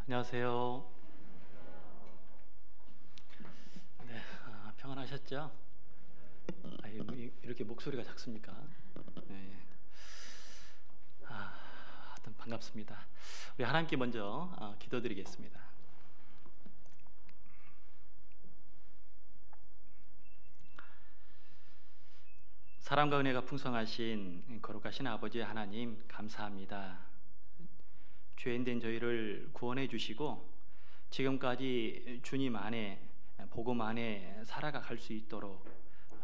안녕하세요. 네, 평안하셨죠? 이렇게 목소리가 작습니까? 네. 하여튼 반갑습니다. 우리 하나님께 먼저 기도드리겠습니다. 사랑과 은혜가 풍성하신 거룩하신 아버지 하나님, 감사합니다. 죄인된 저희를 구원해 주시고 지금까지 주님 안에, 복음 안에 살아갈 수 있도록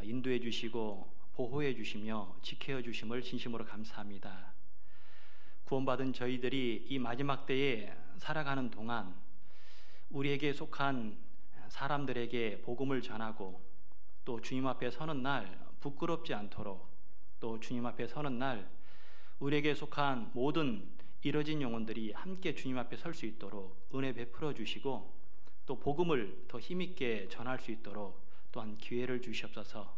인도해 주시고 보호해 주시며 지켜 주심을 진심으로 감사합니다. 구원받은 저희들이 이 마지막 때에 살아가는 동안 우리에게 속한 사람들에게 복음을 전하고 또 주님 앞에 서는 날 부끄럽지 않도록, 또 주님 앞에 서는 날 우리에게 속한 모든 이뤄진 영혼들이 함께 주님 앞에 설 수 있도록 은혜 베풀어 주시고, 또 복음을 더 힘있게 전할 수 있도록 또한 기회를 주시옵소서.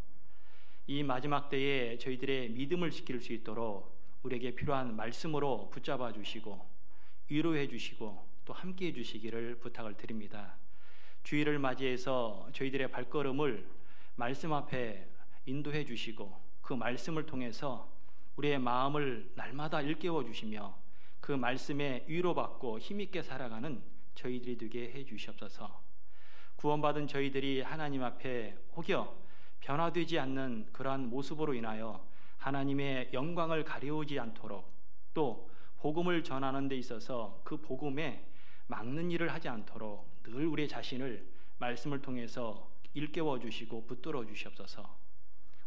이 마지막 때에 저희들의 믿음을 지킬 수 있도록 우리에게 필요한 말씀으로 붙잡아 주시고 위로해 주시고 또 함께 해 주시기를 부탁을 드립니다. 주일을 맞이해서 저희들의 발걸음을 말씀 앞에 인도해 주시고 그 말씀을 통해서 우리의 마음을 날마다 일깨워 주시며 그 말씀에 위로받고 힘있게 살아가는 저희들이 되게 해 주시옵소서. 구원받은 저희들이 하나님 앞에 혹여 변화되지 않는 그러한 모습으로 인하여 하나님의 영광을 가려우지 않도록, 또 복음을 전하는 데 있어서 그 복음에 막는 일을 하지 않도록 늘 우리의 자신을 말씀을 통해서 일깨워 주시고 붙들어 주시옵소서.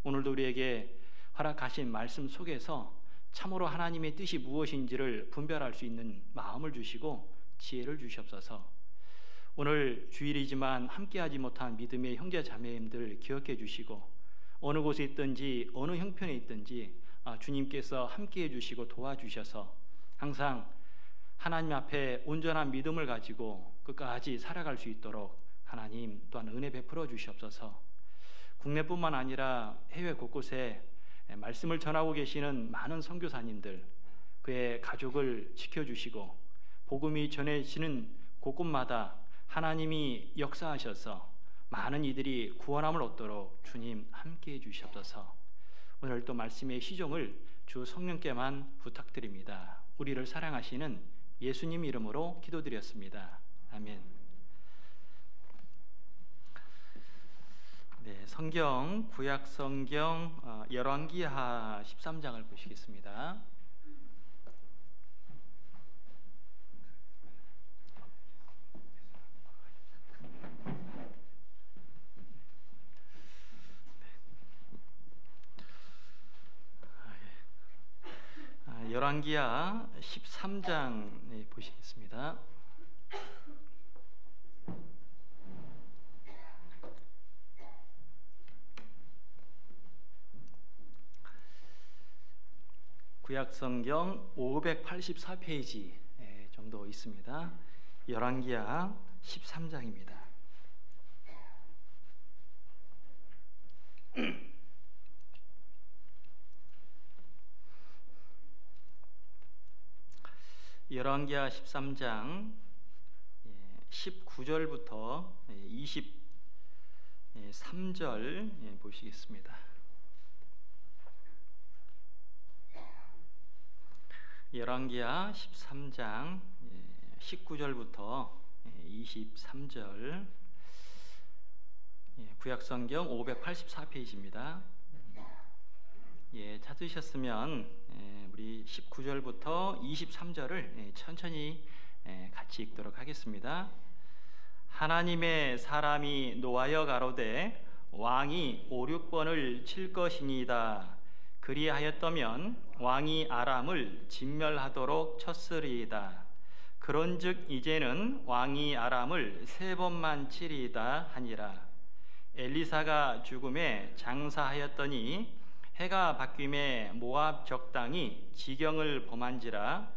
오늘도 우리에게 허락하신 말씀 속에서 참으로 하나님의 뜻이 무엇인지를 분별할 수 있는 마음을 주시고 지혜를 주시옵소서. 오늘 주일이지만 함께하지 못한 믿음의 형제 자매님들 기억해 주시고, 어느 곳에 있든지 어느 형편에 있든지 주님께서 함께해 주시고 도와주셔서 항상 하나님 앞에 온전한 믿음을 가지고 끝까지 살아갈 수 있도록 하나님 또한 은혜 베풀어 주시옵소서. 국내뿐만 아니라 해외 곳곳에 말씀을 전하고 계시는 많은 선교사님들, 그의 가족을 지켜주시고 복음이 전해지는 곳곳마다 하나님이 역사하셔서 많은 이들이 구원함을 얻도록 주님 함께해 주시옵소서. 오늘 또 말씀의 시종을 주 성령께만 부탁드립니다. 우리를 사랑하시는 예수님 이름으로 기도드렸습니다. 아멘. 네, 성경 구약 성경 열왕기하 13장을 보시겠습니다. 열왕기하 13장 보시겠습니다. 구약성경 584페이지 정도 있습니다. 열왕기하 13장입니다. 열왕기하 13장 19절부터 23절 보시겠습니다. 열왕기하 13장 19절부터 23절, 구약성경 584페이지입니다. 찾으셨으면 우리 19절부터 23절을 천천히 같이 읽도록 하겠습니다. 하나님의 사람이 노하여 가로되 왕이 5-6번을 칠 것이니이다. 그리하였더면 왕이 아람을 진멸하도록 쳤으리이다. 그런즉 이제는 왕이 아람을 3번만 치리이다 하니라. 엘리사가 죽음에 장사하였더니 해가 바뀜에 모압 적당이 지경을 범한지라.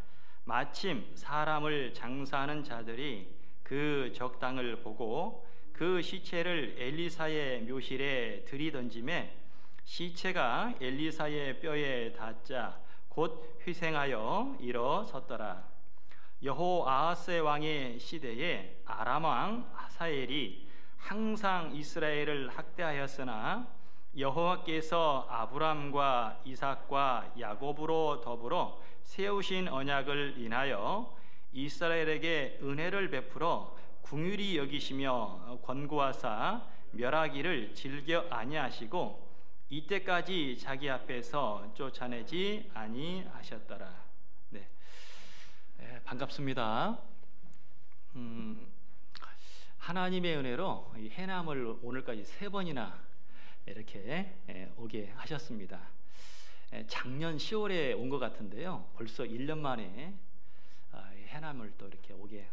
마침 사람을 장사하는 자들이 그 적당을 보고 그 시체를 엘리사의 묘실에 들이던지매 시체가 엘리사의 뼈에 닿자 곧 회생하여 일어섰더라. 여호아하스 왕의 시대에 아람 왕 하사엘이 항상 이스라엘을 학대하였으나 여호와께서 아브람과 이삭과 야곱으로 더불어 세우신 언약을 인하여 이스라엘에게 은혜를 베풀어 긍휼히 여기시며 권고하사 멸하기를 즐겨 아니하시고 이때까지 자기 앞에서 쫓아내지 아니하셨더라. 네, 반갑습니다. 하나님의 은혜로 이 해남을 오늘까지 3번이나 이렇게 오게 하셨습니다. 작년 10월에 온 것 같은데요, 벌써 1년 만에 해남을 또 이렇게 오게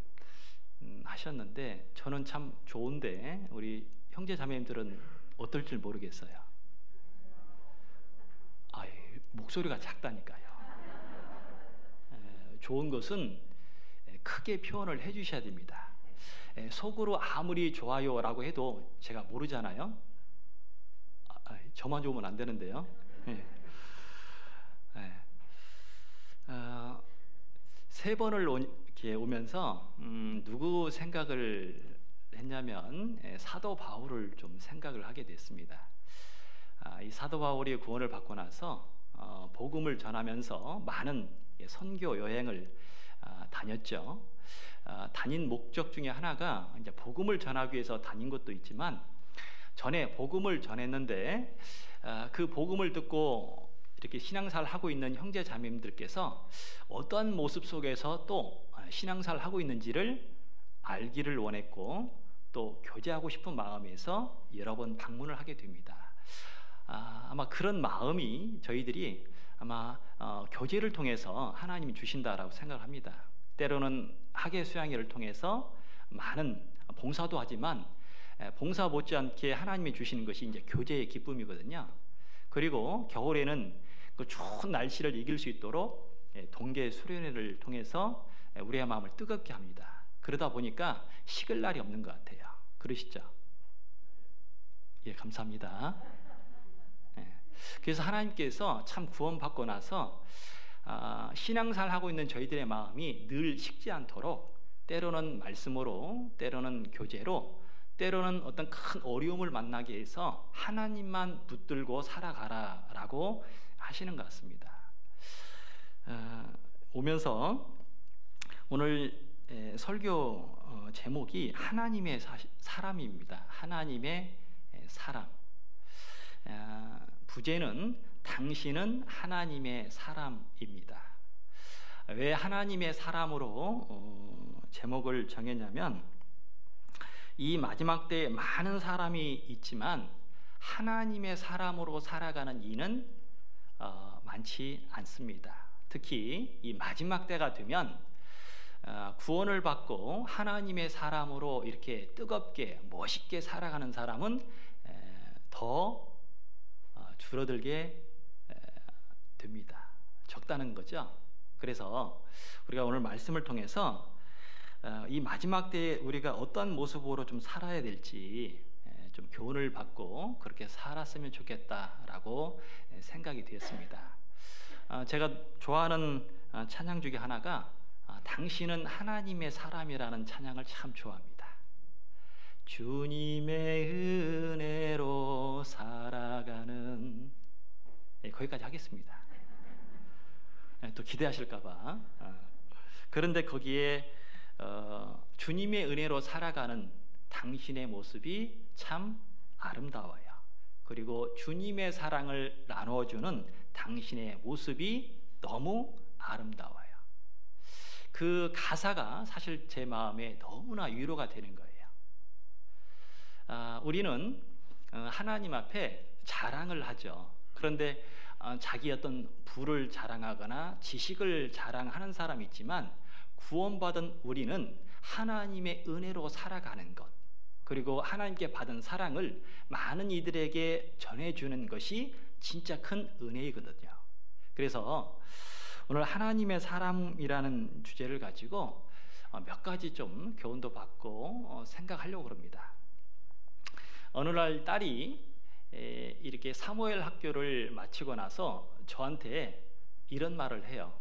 하셨는데, 저는 참 좋은데 우리 형제 자매님들은 어떨 줄 모르겠어요. 목소리가 작다니까요. 좋은 것은 크게 표현을 해 주셔야 됩니다. 속으로 아무리 좋아요라고 해도 제가 모르잖아요. 저만 좋으면 안 되는데요. 세 번을 이렇게 오면서 누구 생각을 했냐면 사도 바울을 좀 생각을 하게 됐습니다. 이 사도 바울이 구원을 받고 나서 복음을 전하면서 많은 선교 여행을 다녔죠. 다닌 목적 중에 하나가 이제 복음을 전하기 위해서 다닌 것도 있지만, 전에 복음을 전했는데 그 복음을 듣고 이렇게 신앙생활을 하고 있는 형제 자매님들께서 어떠한 모습 속에서 또 신앙생활을 하고 있는지를 알기를 원했고, 또 교제하고 싶은 마음에서 여러 번 방문을 하게 됩니다. 아마 그런 마음이 저희들이 아마 교제를 통해서 하나님이 주신다라고 생각합니다. 때로는 학예 수양회를 통해서 많은 봉사도 하지만 봉사 못지않게 하나님이 주시는 것이 이제 교제의 기쁨이거든요. 그리고 겨울에는 그 추운 날씨를 이길 수 있도록 동계 수련회를 통해서 우리의 마음을 뜨겁게 합니다. 그러다 보니까 식을 날이 없는 것 같아요. 그러시죠? 예, 감사합니다. 그래서 하나님께서 참 구원받고 나서 신앙생활 하고 있는 저희들의 마음이 늘 식지 않도록 때로는 말씀으로, 때로는 교제로, 때로는 어떤 큰 어려움을 만나게 해서 하나님만 붙들고 살아가라라고 하시는 것 같습니다. 오면서 오늘 설교 제목이 하나님의 사람입니다. 하나님의 사람. 부제는 당신은 하나님의 사람입니다. 왜 하나님의 사람으로 제목을 정했냐면, 이 마지막 때에 많은 사람이 있지만 하나님의 사람으로 살아가는 이는 많지 않습니다. 특히 이 마지막 때가 되면 구원을 받고 하나님의 사람으로 이렇게 뜨겁게 멋있게 살아가는 사람은 더 줄어들게 됩니다. 적다는 거죠. 그래서 우리가 오늘 말씀을 통해서 이 마지막 때에 우리가 어떤 모습으로 좀 살아야 될지 좀 교훈을 받고 그렇게 살았으면 좋겠다라고 생각이 되었습니다. 제가 좋아하는 찬양 중에 하나가 당신은 하나님의 사람이라는 찬양을 참 좋아합니다. 주님의 은혜로 살아가는, 거기까지 하겠습니다. 또 기대하실까봐. 그런데 거기에 주님의 은혜로 살아가는 당신의 모습이 참 아름다워요. 그리고 주님의 사랑을 나눠주는 당신의 모습이 너무 아름다워요. 그 가사가 사실 제 마음에 너무나 위로가 되는 거예요. 우리는 하나님 앞에 자랑을 하죠. 그런데 자기 어떤 부를 자랑하거나 지식을 자랑하는 사람이 있지만, 구원받은 우리는 하나님의 은혜로 살아가는 것, 그리고 하나님께 받은 사랑을 많은 이들에게 전해주는 것이 진짜 큰 은혜이거든요. 그래서 오늘 하나님의 사람이라는 주제를 가지고 몇 가지 좀 교훈도 받고 생각하려고 합니다. 어느 날 딸이 이렇게 사무엘 학교를 마치고 나서 저한테 이런 말을 해요.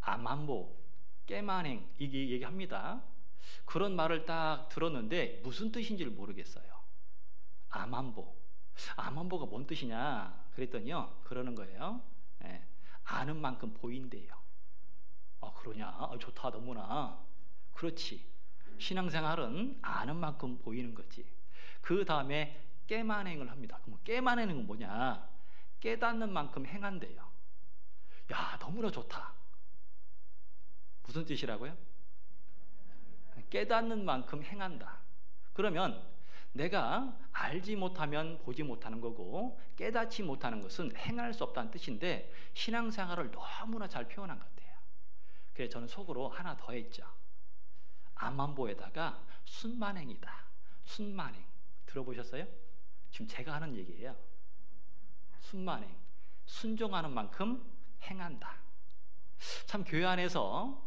아만보, 깨만행 이게 얘기합니다. 그런 말을 딱 들었는데 무슨 뜻인지를 모르겠어요. 암만보가 뭔 뜻이냐 그랬더니요, 그러는 거예요. 예, 아는 만큼 보인대요. 그러냐? 좋다, 너무나. 그렇지. 신앙생활은 아는 만큼 보이는 거지. 그 다음에 깨만행을 합니다. 그럼 깨만행은 뭐냐? 깨닫는 만큼 행한대요. 야, 너무나 좋다. 무슨 뜻이라고요? 깨닫는 만큼 행한다. 그러면 내가 알지 못하면 보지 못하는 거고, 깨닫지 못하는 것은 행할 수 없다는 뜻인데, 신앙생활을 너무나 잘 표현한 것 같아요. 그래서 저는 속으로 하나 더 했죠. 암만보에다가 순만행이다. 순만행 들어보셨어요? 지금 제가 하는 얘기예요. 순만행, 순종하는 만큼 행한다. 참 교회 안에서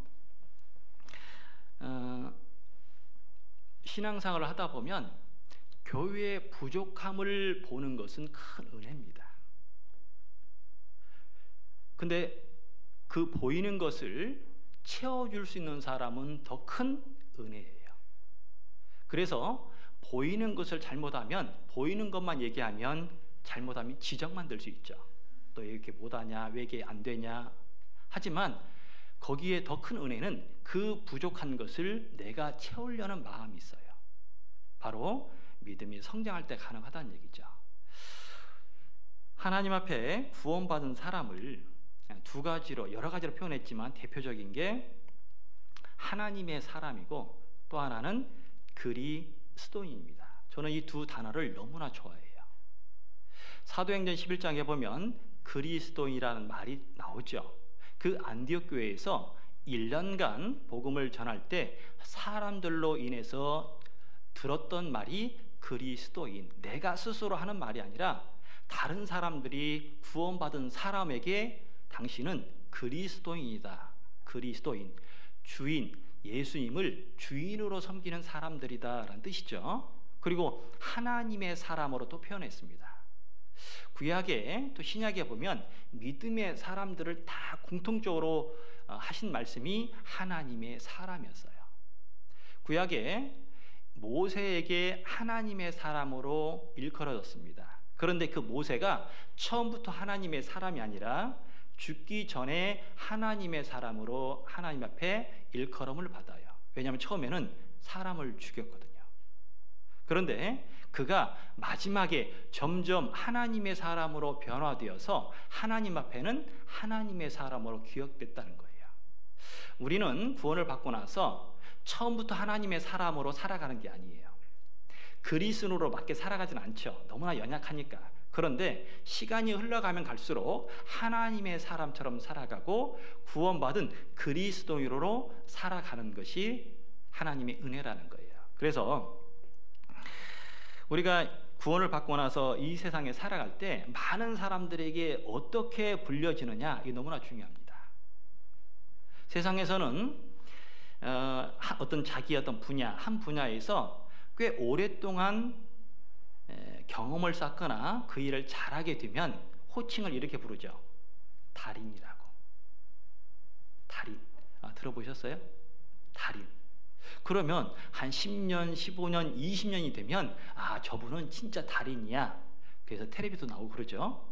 신앙생활을 하다 보면 교회의 부족함을 보는 것은 큰 은혜입니다. 근데 그 보이는 것을 채워줄 수 있는 사람은 더 큰 은혜예요. 그래서 보이는 것을 잘못하면, 보이는 것만 얘기하면 잘못하면 지적만 들 수 있죠. 너 이렇게 못하냐, 왜 이게 안 되냐. 하지만 거기에 더 큰 은혜는 그 부족한 것을 내가 채우려는 마음이 있어요. 바로 믿음이 성장할 때 가능하다는 얘기죠. 하나님 앞에 구원받은 사람을 두 가지로, 여러 가지로 표현했지만 대표적인 게 하나님의 사람이고, 또 하나는 그리스도인입니다. 저는 이 두 단어를 너무나 좋아해요. 사도행전 11장에 보면 그리스도인이라는 말이 나오죠. 그 안디옥 교회에서 1년간 복음을 전할 때 사람들로 인해서 들었던 말이 그리스도인, 내가 스스로 하는 말이 아니라 다른 사람들이 구원받은 사람에게 당신은 그리스도인이다. 그리스도인, 주인, 예수님을 주인으로 섬기는 사람들이다 라는 뜻이죠. 그리고 하나님의 사람으로 또 표현했습니다. 구약에 또 신약에 보면 믿음의 사람들을 다 공통적으로 하신 말씀이 하나님의 사람이었어요. 구약에 모세에게 하나님의 사람으로 일컬어졌습니다. 그런데 그 모세가 처음부터 하나님의 사람이 아니라 죽기 전에 하나님의 사람으로 하나님 앞에 일컬음을 받아요. 왜냐하면 처음에는 사람을 죽였거든요. 그런데 그가 마지막에 점점 하나님의 사람으로 변화되어서 하나님 앞에는 하나님의 사람으로 기억됐다는 거예요. 우리는 구원을 받고 나서 처음부터 하나님의 사람으로 살아가는 게 아니에요. 그리스도로 밖에 살아가진 않죠. 너무나 연약하니까. 그런데 시간이 흘러가면 갈수록 하나님의 사람처럼 살아가고 구원받은 그리스도인으로 살아가는 것이 하나님의 은혜라는 거예요. 그래서 우리가 구원을 받고 나서 이 세상에 살아갈 때 많은 사람들에게 어떻게 불려지느냐, 이게 너무나 중요합니다. 세상에서는 어떤 자기 어떤 분야, 한 분야에서 꽤 오랫동안 경험을 쌓거나 그 일을 잘하게 되면 호칭을 이렇게 부르죠. 달인이라고. 달인. 들어보셨어요? 달인. 그러면 한 10년, 15년, 20년이 되면 저분은 진짜 달인이야. 그래서 텔레비도 나오고 그러죠.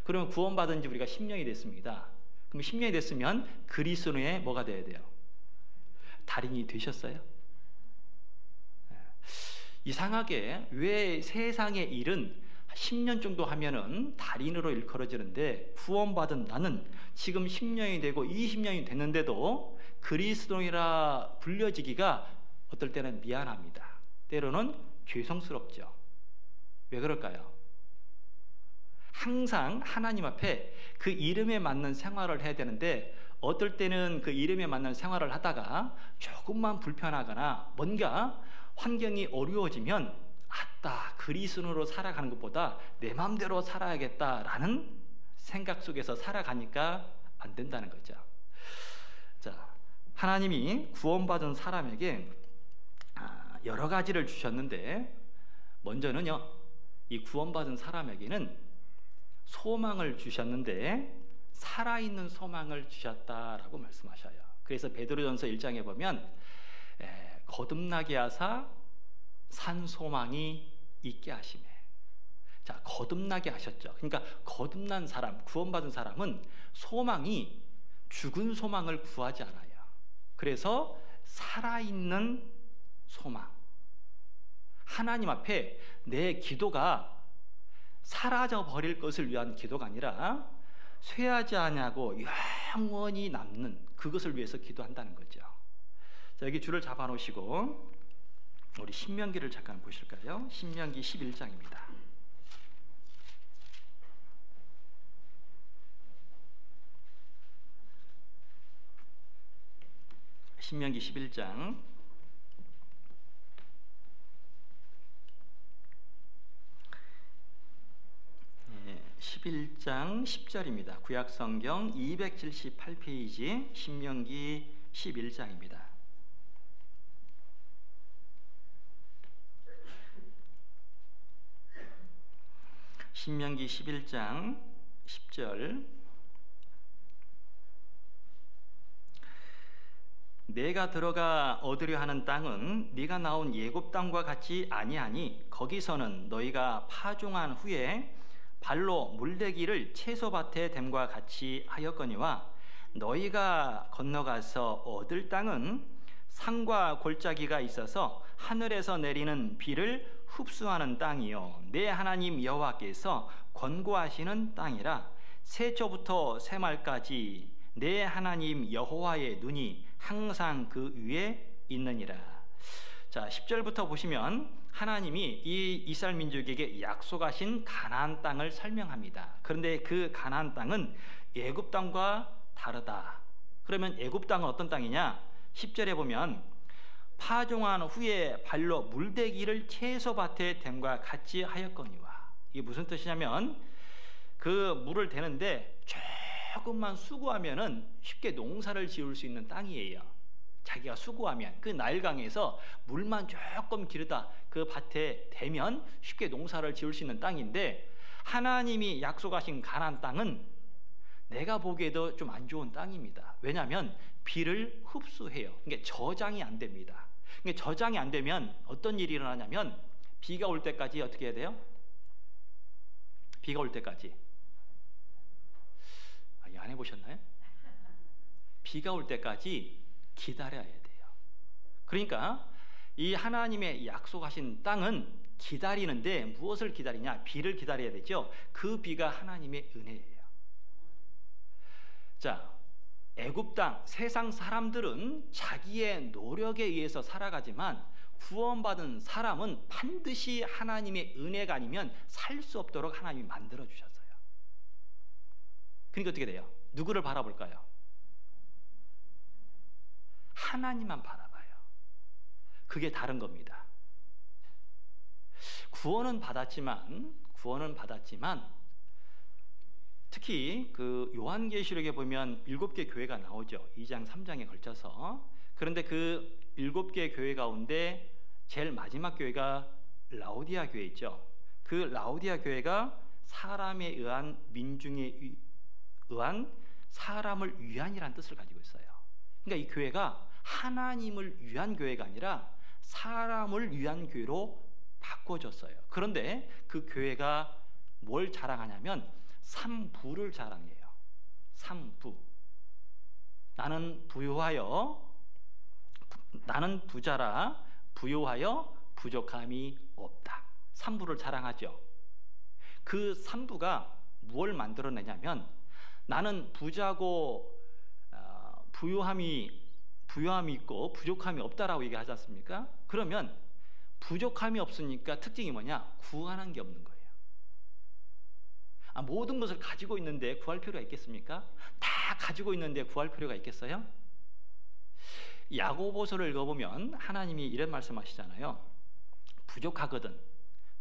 그러면 구원받은 지 우리가 10년이 됐습니다. 그럼 10년이 됐으면 그리스도의 뭐가 돼야 돼요? 달인이 되셨어요? 이상하게 왜 세상의 일은 10년 정도 하면은 달인으로 일컬어지는데 구원받은 나는 지금 10년이 되고 20년이 됐는데도 그리스도인이라 불려지기가 어떨 때는 미안합니다. 때로는 죄송스럽죠. 왜 그럴까요? 항상 하나님 앞에 그 이름에 맞는 생활을 해야 되는데 어떨 때는 그 이름에 맞는 생활을 하다가 조금만 불편하거나 뭔가 환경이 어려워지면 그리스도인으로 살아가는 것보다 내 마음대로 살아야겠다라는 생각 속에서 살아가니까 안 된다는 거죠. 자, 하나님이 구원받은 사람에게 여러 가지를 주셨는데 먼저는요, 이 구원받은 사람에게는 소망을 주셨는데 살아있는 소망을 주셨다라고 말씀하셔요. 그래서 베드로전서 1장에 보면 거듭나게 하사 산 소망이 있게 하시네. 자, 거듭나게 하셨죠. 그러니까 거듭난 사람, 구원받은 사람은 소망이 죽은 소망을 구하지 않아요. 그래서 살아있는 소망. 하나님 앞에 내 기도가 사라져 버릴 것을 위한 기도가 아니라 쇠하지 않냐고 영원히 남는 그것을 위해서 기도한다는 거죠. 자, 여기 줄을 잡아 놓으시고 우리 신명기를 잠깐 보실까요? 신명기 11장입니다. 신명기 11장 11장 10절입니다. 구약성경 278페이지 신명기 11장입니다. 신명기 11장 10절 내가 들어가 얻으려 하는 땅은 네가 나온 예굽 땅과 같이 아니하니 거기서는 너희가 파종한 후에 발로 물대기를 채소밭에 댐과 같이 하였거니와 너희가 건너가서 얻을 땅은 산과 골짜기가 있어서 하늘에서 내리는 비를 흡수하는 땅이요 내 하나님 여호와께서 권고하시는 땅이라 세초부터 세말까지 내 하나님 여호와의 눈이 항상 그 위에 있느니라. 자, 10절부터 보시면 하나님이 이 이스라엘 민족에게 약속하신 가나안 땅을 설명합니다. 그런데 그 가나안 땅은 애굽 땅과 다르다. 그러면 애굽 땅은 어떤 땅이냐? 10절에 보면 파종한 후에 발로 물대기를 채소밭에 댐과 같이 하였거니와. 이게 무슨 뜻이냐면 그 물을 대는데 조금만 수고하면은 쉽게 농사를 지을 수 있는 땅이에요. 자기가 수고하면 그 나일강에서 물만 조금 기르다 그 밭에 대면 쉽게 농사를 지을 수 있는 땅인데 하나님이 약속하신 가나안 땅은 내가 보기에도 좀 안 좋은 땅입니다. 왜냐하면 비를 흡수해요. 그러니까 저장이 안 됩니다. 그러니까 저장이 안 되면 어떤 일이 일어나냐면 비가 올 때까지 어떻게 해야 돼요? 비가 올 때까지 안 해보셨나요? 비가 올 때까지 기다려야 돼요. 그러니까 이 하나님의 약속하신 땅은 기다리는데 무엇을 기다리냐? 비를 기다려야 되죠. 그 비가 하나님의 은혜예요. 자, 애굽 땅 세상 사람들은 자기의 노력에 의해서 살아가지만 구원받은 사람은 반드시 하나님의 은혜가 아니면 살 수 없도록 하나님이 만들어 주셨어요. 그러니까 어떻게 돼요? 누구를 바라볼까요? 하나님만 바라봐요. 그게 다른 겁니다. 구원은 받았지만 특히 그 요한계시록에 보면 7개 교회가 나오죠. 2장 3장에 걸쳐서. 그런데 그 7개 교회 가운데 제일 마지막 교회가 라오디아 교회 있죠. 그 라오디아 교회가 사람에 의한 민중에 의한 사람을 위한이라는 뜻을 가지고 있어요. 그러니까 이 교회가 하나님을 위한 교회가 아니라 사람을 위한 교회로 바꿔졌어요. 그런데 그 교회가 뭘 자랑하냐면 삼부를 자랑해요. 삼부. 나는 부자라 부요하여 부족함이 없다. 삼부를 자랑하죠. 그 삼부가 뭘 만들어내냐면 나는 부자고 부요함이 있고 부족함이 없다라고 얘기하지 않습니까? 그러면 부족함이 없으니까 특징이 뭐냐? 구하는 게 없는 거예요. 모든 것을 가지고 있는데 구할 필요가 있겠습니까? 다 가지고 있는데 구할 필요가 있겠어요? 야고보서를 읽어보면 하나님이 이런 말씀하시잖아요. 부족하거든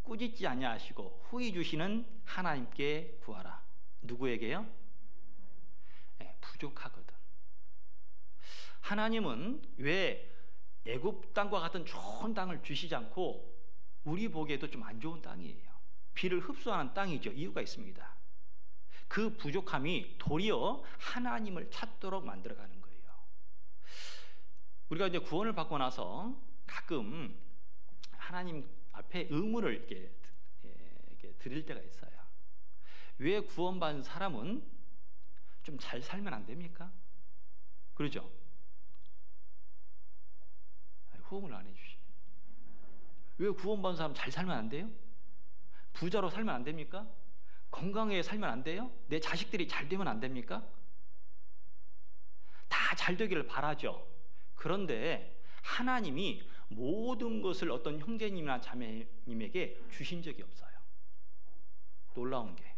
꾸짖지 아니하시고 후히 주시는 하나님께 구하라. 누구에게요? 네, 부족하거든. 하나님은 왜 애굽 땅과 같은 좋은 땅을 주시지 않고 우리 보기에도 좀 안 좋은 땅이에요. 비를 흡수하는 땅이죠. 이유가 있습니다. 그 부족함이 도리어 하나님을 찾도록 만들어가는 거예요. 우리가 이제 구원을 받고 나서 가끔 하나님 앞에 의문을 이렇게 드릴 때가 있어요. 왜 구원받은 사람은 좀 잘 살면 안 됩니까? 그러죠? 호응을 안 해주시네. 왜 구원받은 사람 잘 살면 안 돼요? 부자로 살면 안 됩니까? 건강하게 살면 안 돼요? 내 자식들이 잘 되면 안 됩니까? 다 잘 되기를 바라죠. 그런데 하나님이 모든 것을 어떤 형제님이나 자매님에게 주신 적이 없어요. 놀라운 게.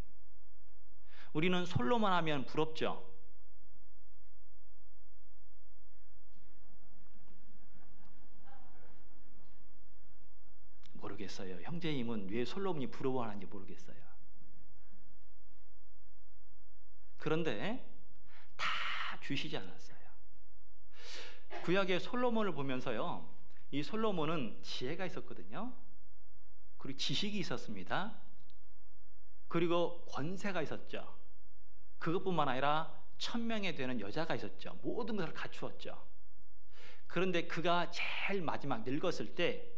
우리는 솔로몬 하면 부럽죠. 모르겠어요. 형제님은 왜 솔로몬이 부러워하는지 모르겠어요. 그런데 다 주시지 않았어요. 구약의 솔로몬을 보면서요, 이 솔로몬은 지혜가 있었거든요. 그리고 지식이 있었습니다. 그리고 권세가 있었죠. 그것뿐만 아니라 1000명에 되는 여자가 있었죠. 모든 것을 갖추었죠. 그런데 그가 제일 마지막 늙었을 때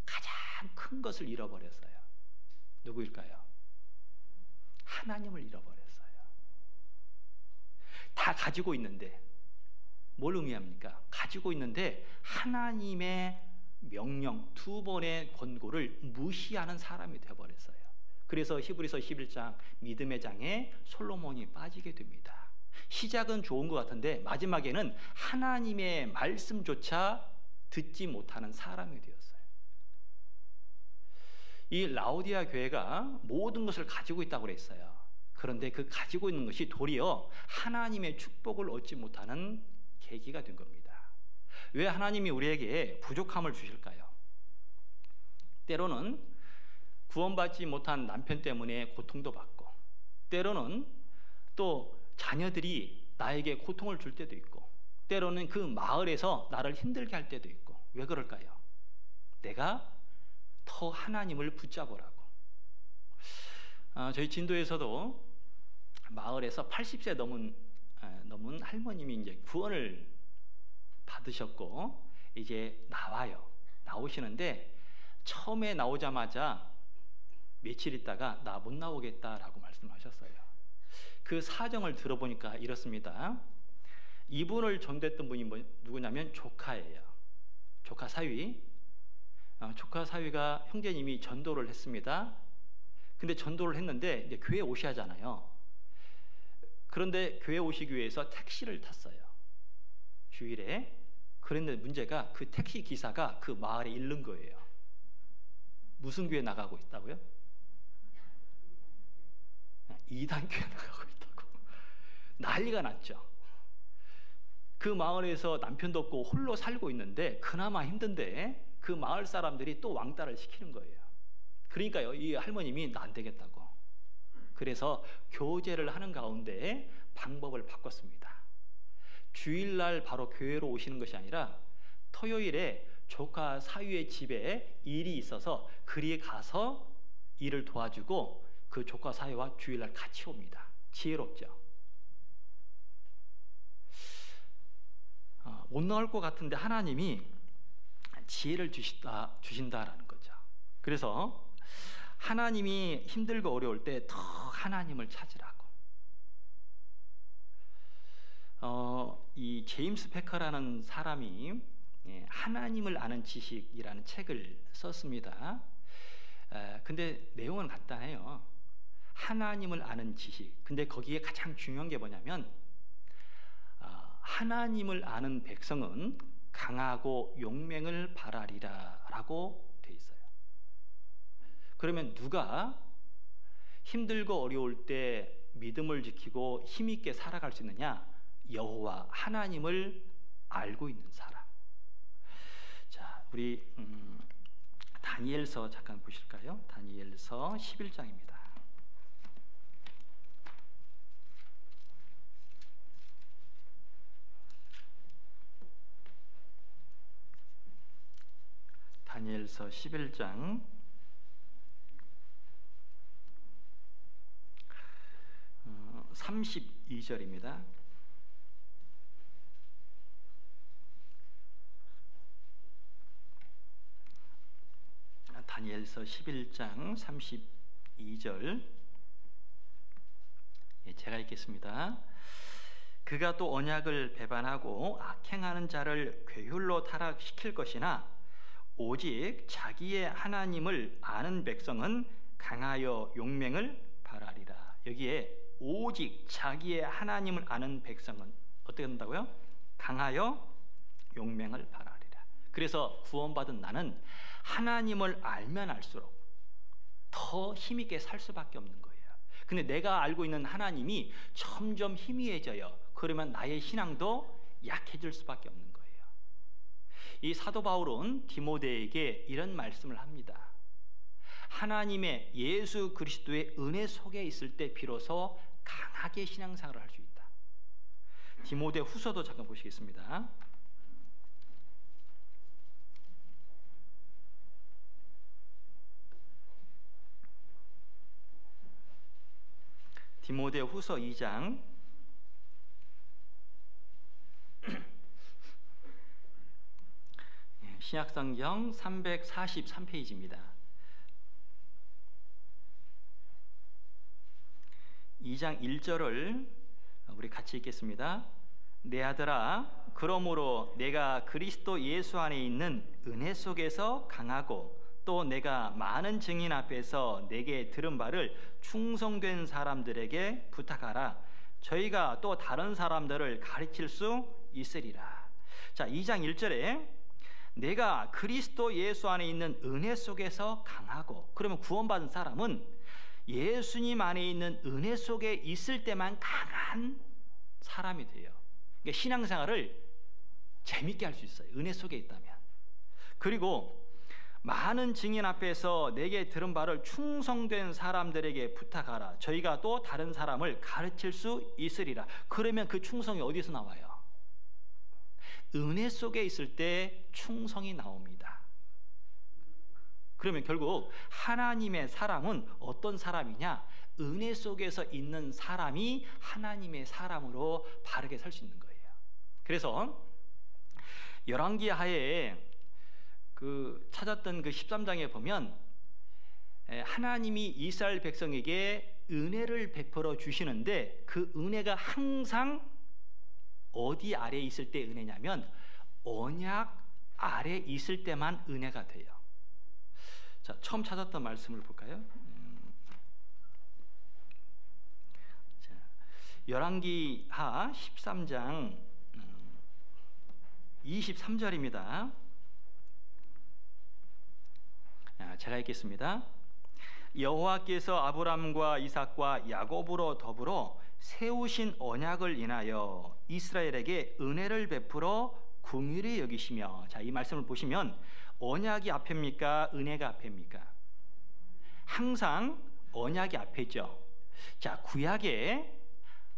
가장 큰 것을 잃어버렸어요. 누구일까요? 하나님을 잃어버렸어요. 다 가지고 있는데 뭘 의미합니까? 가지고 있는데 하나님의 명령, 2번의 권고를 무시하는 사람이 되어버렸어요. 그래서 히브리서 11장 믿음의 장에 솔로몬이 빠지게 됩니다. 시작은 좋은 것 같은데 마지막에는 하나님의 말씀조차 듣지 못하는 사람이 되었어요. 이 라오디아 교회가 모든 것을 가지고 있다고 그랬어요. 그런데 그 가지고 있는 것이 도리어 하나님의 축복을 얻지 못하는 계기가 된 겁니다. 왜 하나님이 우리에게 부족함을 주실까요? 때로는 구원받지 못한 남편 때문에 고통도 받고, 때로는 또 자녀들이 나에게 고통을 줄 때도 있고, 때로는 그 마을에서 나를 힘들게 할 때도 있고. 왜 그럴까요? 내가 더 하나님을 붙잡으라고. 저희 진도에서도 마을에서 80세 넘은 할머님이 이제 구원을 받으셨고 이제 나오시는데 처음에 나오자마자 며칠 있다가 나 못 나오겠다라고 말씀하셨어요. 그 사정을 들어보니까 이렇습니다. 이분을 전도했던 분이 누구냐면 조카예요. 조카 사위. 조카 사위가 형제님이 전도를 했습니다. 근데 전도를 했는데 이제 교회 오셔야 하잖아요. 그런데 교회 오시기 위해서 택시를 탔어요. 주일에. 그런데 문제가 그 택시 기사가 그 마을에 잃는 거예요. 무슨 교회 나가고 있다고요? 이단교회 나가고 있다고. 난리가 났죠. 그 마을에서 남편도 없고 홀로 살고 있는데 그나마 힘든데 그 마을 사람들이 또 왕따를 시키는 거예요. 그러니까요, 이 할머님이 나 안 되겠다고. 그래서 교제를 하는 가운데 방법을 바꿨습니다. 주일날 바로 교회로 오시는 것이 아니라 토요일에 조카 사위의 집에 일이 있어서 그리에 가서 일을 도와주고 그 조카 사위와 주일날 같이 옵니다. 지혜롭죠. 못 나올 것 같은데 하나님이 지혜를 주신다라는 거죠. 그래서 하나님이 힘들고 어려울 때 더 하나님을 찾으라고. 이 제임스 패커라는 사람이 하나님을 아는 지식이라는 책을 썼습니다. 근데 내용은 간단해요. 하나님을 아는 지식. 근데 거기에 가장 중요한 게 뭐냐면 하나님을 아는 백성은 강하고 용맹을 발하리라 라고 돼 있어요. 그러면 누가 힘들고 어려울 때 믿음을 지키고 힘있게 살아갈 수 있느냐? 여호와 하나님을 알고 있는 사람. 자, 우리 다니엘서 잠깐 보실까요? 다니엘서 11장입니다. 다니엘서 11장 32절입니다. 다니엘서 11장 32절, 제가 읽겠습니다. 그가 또 언약을 배반하고 악행하는 자를 괴율로 타락시킬 것이나 오직 자기의 하나님을 아는 백성은 강하여 용맹을 발하리라. 여기에 오직 자기의 하나님을 아는 백성은 어떻게 된다고요? 강하여 용맹을 발하리라. 그래서 구원받은 나는 하나님을 알면 알수록 더 힘있게 살 수밖에 없는 거예요. 근데 내가 알고 있는 하나님이 점점 희미해져요. 그러면 나의 신앙도 약해질 수밖에 없는 거예요. 이 사도 바울은 디모데에게 이런 말씀을 합니다. 하나님의 예수 그리스도의 은혜 속에 있을 때 비로소 강하게 신앙생활을 할 수 있다. 디모데 후서도 잠깐 보시겠습니다. 디모데 후서 2장 신약성경 343페이지입니다. 2장 1절을 우리 같이 읽겠습니다. 내 아들아, 그러므로 내가 그리스도 예수 안에 있는 은혜 속에서 강하고 또 내가 많은 증인 앞에서 내게 들은 바를 충성된 사람들에게 부탁하라. 저희가 또 다른 사람들을 가르칠 수 있으리라. 자, 2장 1절에 내가 그리스도 예수 안에 있는 은혜 속에서 강하고, 그러면 구원받은 사람은 예수님 안에 있는 은혜 속에 있을 때만 강한 사람이 돼요. 그러니까 신앙생활을 재밌게 할 수 있어요. 은혜 속에 있다면. 그리고 많은 증인 앞에서 내게 들은 바를 충성된 사람들에게 부탁하라. 저희가 또 다른 사람을 가르칠 수 있으리라. 그러면 그 충성이 어디서 나와요? 은혜 속에 있을 때 충성이 나옵니다. 그러면 결국 하나님의 사람은 어떤 사람이냐? 은혜 속에서 있는 사람이 하나님의 사람으로 바르게 살 수 있는 거예요. 그래서 열왕기 하에 찾았던 그 13장에 보면 하나님이 이스라엘 백성에게 은혜를 베풀어 주시는데 그 은혜가 항상 어디 아래에 있을 때 은혜냐면 언약 아래 있을 때만 은혜가 돼요. 자, 처음 찾았던 말씀을 볼까요? 자, 열왕기하 13장 23절입니다. 제가 읽겠습니다. 여호와께서 아브람과 이삭과 야곱으로 더불어 세우신 언약을 인하여 이스라엘에게 은혜를 베풀어 긍휼히 여기시며, 자, 이 말씀을 보시면 언약이 앞입니까? 은혜가 앞입니까? 항상 언약이 앞이죠. 자, 구약에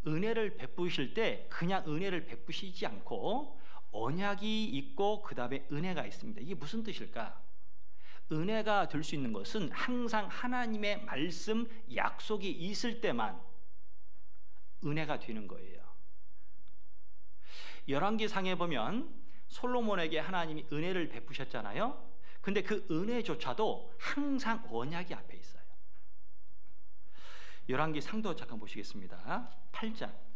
은혜를 베푸실 때 그냥 은혜를 베푸시지 않고 언약이 있고 그 다음에 은혜가 있습니다. 이게 무슨 뜻일까? 은혜가 될 수 있는 것은 항상 하나님의 말씀, 약속이 있을 때만 은혜가 되는 거예요. 열왕기상에 보면 솔로몬에게 하나님이 은혜를 베푸셨잖아요. 근데 그 은혜조차도 항상 언약이 앞에 있어요. 열왕기상도 잠깐 보시겠습니다. 8장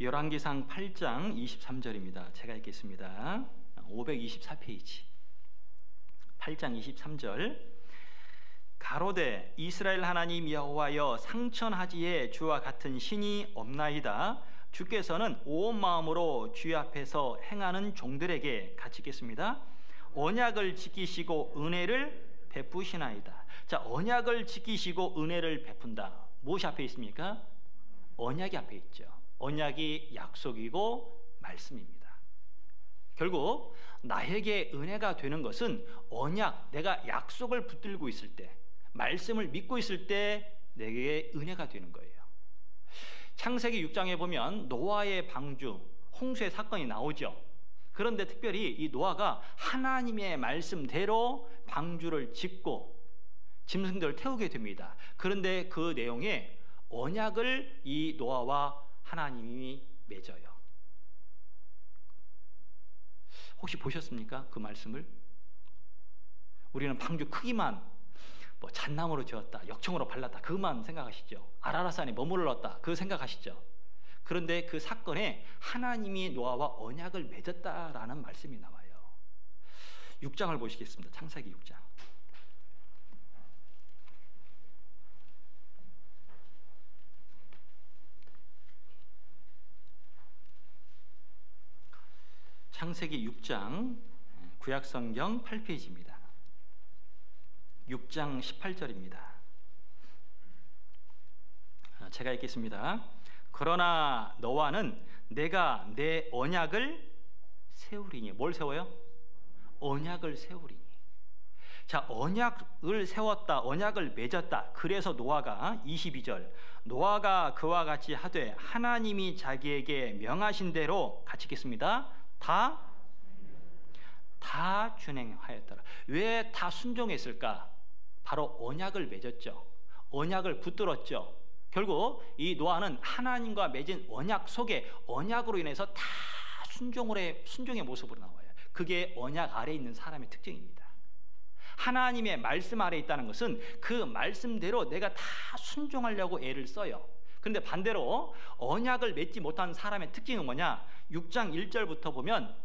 열왕기상 8장 23절입니다. 제가 읽겠습니다. 524페이지 8장 23절. 가로되 이스라엘 하나님 여호와여, 상천하지에 주와 같은 신이 없나이다. 주께서는 온 마음으로 주 앞에서 행하는 종들에게, 같이 읽겠습니다. 언약을 지키시고 은혜를 베푸시나이다. 자, 언약을 지키시고 은혜를 베푼다. 무엇이 앞에 있습니까? 언약이 앞에 있죠. 언약이 약속이고 말씀입니다. 결국 나에게 은혜가 되는 것은 언약, 내가 약속을 붙들고 있을 때, 말씀을 믿고 있을 때 내게 은혜가 되는 거예요. 창세기 6장에 보면 노아의 방주, 홍수의 사건이 나오죠. 그런데 특별히 이 노아가 하나님의 말씀대로 방주를 짓고 짐승들을 태우게 됩니다. 그런데 그 내용에 언약을 이 노아와 하나님이 맺어요. 혹시 보셨습니까? 그 말씀을? 우리는 방주 크기만 뭐 잣나무로 지었다, 역청으로 발랐다, 그것만 생각하시죠. 아라라산에 머물렀다, 그거 생각하시죠. 그런데 그 사건에 하나님이 노아와 언약을 맺었다라는 말씀이 나와요. 6장을 보시겠습니다. 창세기 6장. 창세기 6장 구약성경 8페이지입니다. 6장 18절입니다. 제가 읽겠습니다. 그러나 너와는 내가 내 언약을 세우리니. 뭘 세워요? 언약을 세우리니. 자, 언약을 세웠다, 언약을 맺었다. 그래서 노아가 22절, 노아가 그와 같이 하되 하나님이 자기에게 명하신 대로, 같이 읽겠습니다. 다 준행하였더라. 왜 다 순종했을까? 바로 언약을 맺었죠. 언약을 붙들었죠. 결국 이 노아는 하나님과 맺은 언약 속에, 언약으로 인해서 다 순종의 모습으로 나와요. 그게 언약 아래에 있는 사람의 특징입니다. 하나님의 말씀 아래에 있다는 것은 그 말씀대로 내가 다 순종하려고 애를 써요. 그런데 반대로 언약을 맺지 못한 사람의 특징은 뭐냐? 6장 1절부터 보면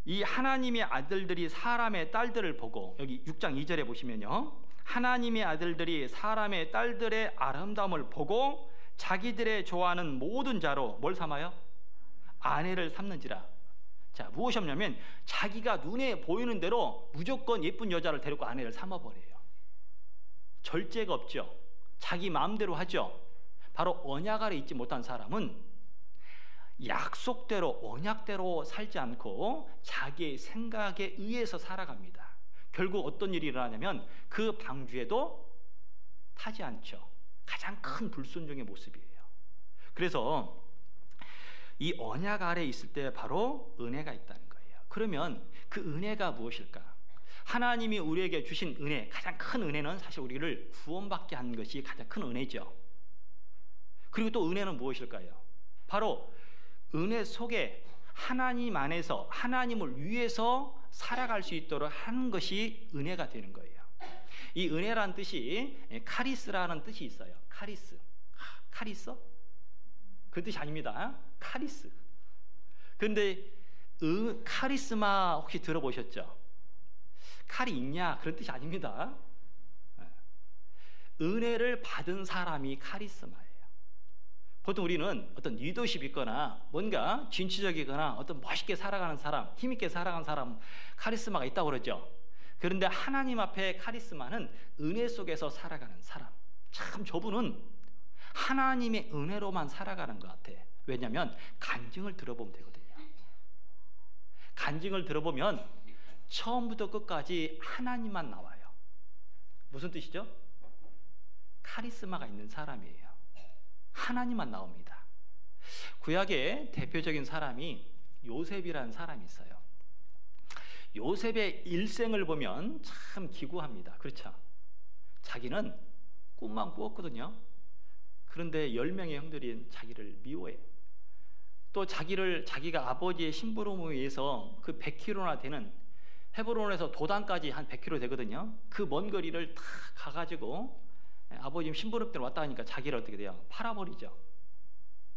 이 하나님의 아들들이 사람의 딸들을 보고, 여기 6장 2절에 보시면요, 하나님의 아들들이 사람의 딸들의 아름다움을 보고 자기들의 좋아하는 모든 자로 뭘 삼아요? 아내를 삼는지라. 자, 무엇이냐면 자기가 눈에 보이는 대로 무조건 예쁜 여자를 데리고 아내를 삼아버려요. 절제가 없죠. 자기 마음대로 하죠. 바로 언약 아래 있지 못한 사람은 약속대로, 언약대로 살지 않고 자기의 생각에 의해서 살아갑니다. 결국 어떤 일이 일어나냐면 그 방주에도 타지 않죠. 가장 큰 불순종의 모습이에요. 그래서 이 언약 아래 있을 때 바로 은혜가 있다는 거예요. 그러면 그 은혜가 무엇일까? 하나님이 우리에게 주신 은혜, 가장 큰 은혜는 사실 우리를 구원받게 한 것이 가장 큰 은혜죠. 그리고 또 은혜는 무엇일까요? 바로 은혜 속에 하나님 안에서 하나님을 위해서 살아갈 수 있도록 하는 것이 은혜가 되는 거예요. 이 은혜라는 뜻이 카리스라는 뜻이 있어요. 카리스? 그 뜻이 아닙니다. 카리스. 그런데 카리스마 혹시 들어보셨죠? 칼이 있냐? 그런 뜻이 아닙니다. 은혜를 받은 사람이 카리스마예요. 보통 우리는 어떤 리더십이 있거나 뭔가 진취적이거나 어떤 멋있게 살아가는 사람, 힘있게 살아가는 사람, 카리스마가 있다고 그러죠. 그런데 하나님 앞에 카리스마는 은혜 속에서 살아가는 사람. 참 저분은 하나님의 은혜로만 살아가는 것 같아. 왜냐하면 간증을 들어보면 되거든요. 간증을 들어보면 처음부터 끝까지 하나님만 나와요. 무슨 뜻이죠? 카리스마가 있는 사람이에요. 하나님만 나옵니다. 구약의 대표적인 사람이 요셉이라는 사람이 있어요. 요셉의 일생을 보면 참 기구합니다. 그렇죠? 자기는 꿈만 꾸었거든요. 그런데 10명의 형들이 자기를 미워해. 또 자기가 아버지의 심부름을 위해서 그 100km나 되는 헤브론에서 도단까지 한 100km 되거든요. 그 먼 거리를 다 가가지고 아버지 심부름 때문에 왔다 하니까 자기를 어떻게 돼요? 팔아버리죠.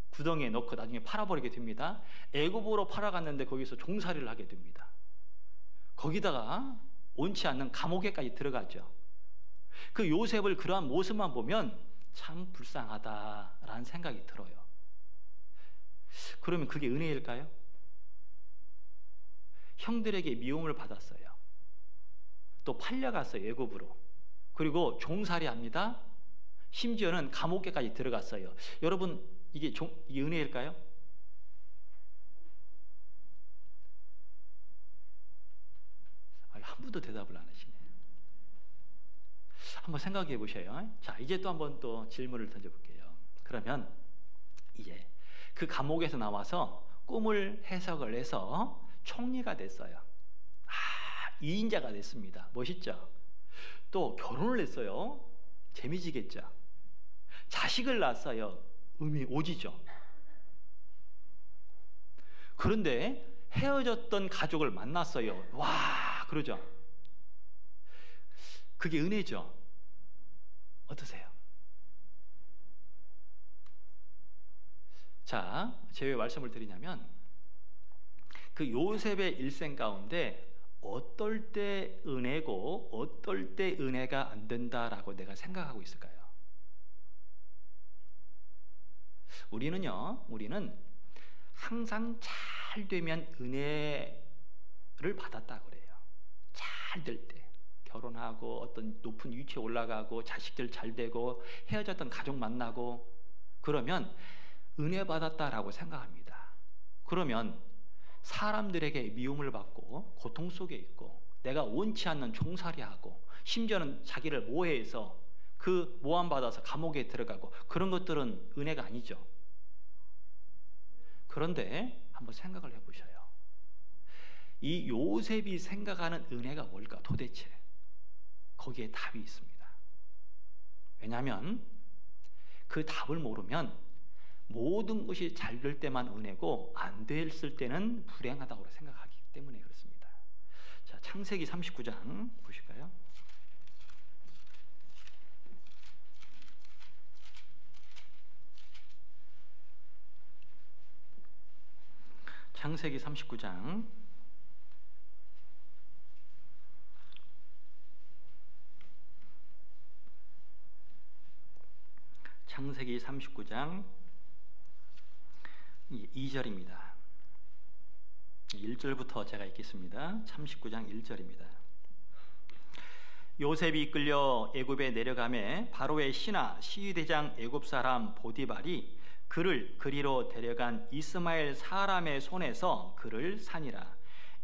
구덩이에 넣고 나중에 팔아버리게 됩니다. 애굽으로 팔아갔는데 거기서 종살이를 하게 됩니다. 거기다가 원치 않는 감옥에까지 들어가죠. 그 요셉을 그러한 모습만 보면 참 불쌍하다라는 생각이 들어요. 그러면 그게 은혜일까요? 형들에게 미움을 받았어요. 또 팔려갔어요. 애굽으로. 그리고 종살이합니다. 심지어는 감옥에까지 들어갔어요. 여러분, 이게 은혜일까요? 한 분도 대답을 안 하시네요. 한번 생각해 보셔요. 자, 이제 또 한번 또 질문을 던져볼게요. 그러면 이제 그 감옥에서 나와서 꿈을 해석을 해서 총리가 됐어요. 2인자가 됐습니다. 멋있죠? 또 결혼을 했어요. 재미지겠죠. 자식을 낳았어요. 의미 오지죠. 그런데 헤어졌던 가족을 만났어요. 와, 그러죠. 그게 은혜죠. 어떠세요? 자, 제가 왜 말씀을 드리냐면 그 요셉의 일생 가운데 어떨 때 은혜고 어떨 때 은혜가 안 된다라고 내가 생각하고 있을까요? 우리는 항상 잘 되면 은혜를 받았다 그래요. 잘 될 때, 결혼하고 어떤 높은 위치에 올라가고 자식들 잘 되고 헤어졌던 가족 만나고 그러면 은혜 받았다라고 생각합니다. 그러면 사람들에게 미움을 받고 고통 속에 있고 내가 원치 않는 종살이하고 심지어는 자기를 모해해서 그 모함받아서 감옥에 들어가고 그런 것들은 은혜가 아니죠. 그런데 한번 생각을 해보셔요. 이 요셉이 생각하는 은혜가 뭘까 도대체? 거기에 답이 있습니다. 왜냐하면 그 답을 모르면 모든 것이 잘 될 때만 은혜고 안 됐을 때는 불행하다고 생각하기 때문에 그렇습니다. 자, 창세기 39장 보실까요? 창세기 39장 창세기 39장 2절입니다. 1절부터 제가 읽겠습니다. 39장 1절입니다. 요셉이 이끌려 애굽에 내려가매 바로의 신하 시위대장 애굽 사람 보디발이 그를 그리로 데려간 이스마엘 사람의 손에서 그를 산이라.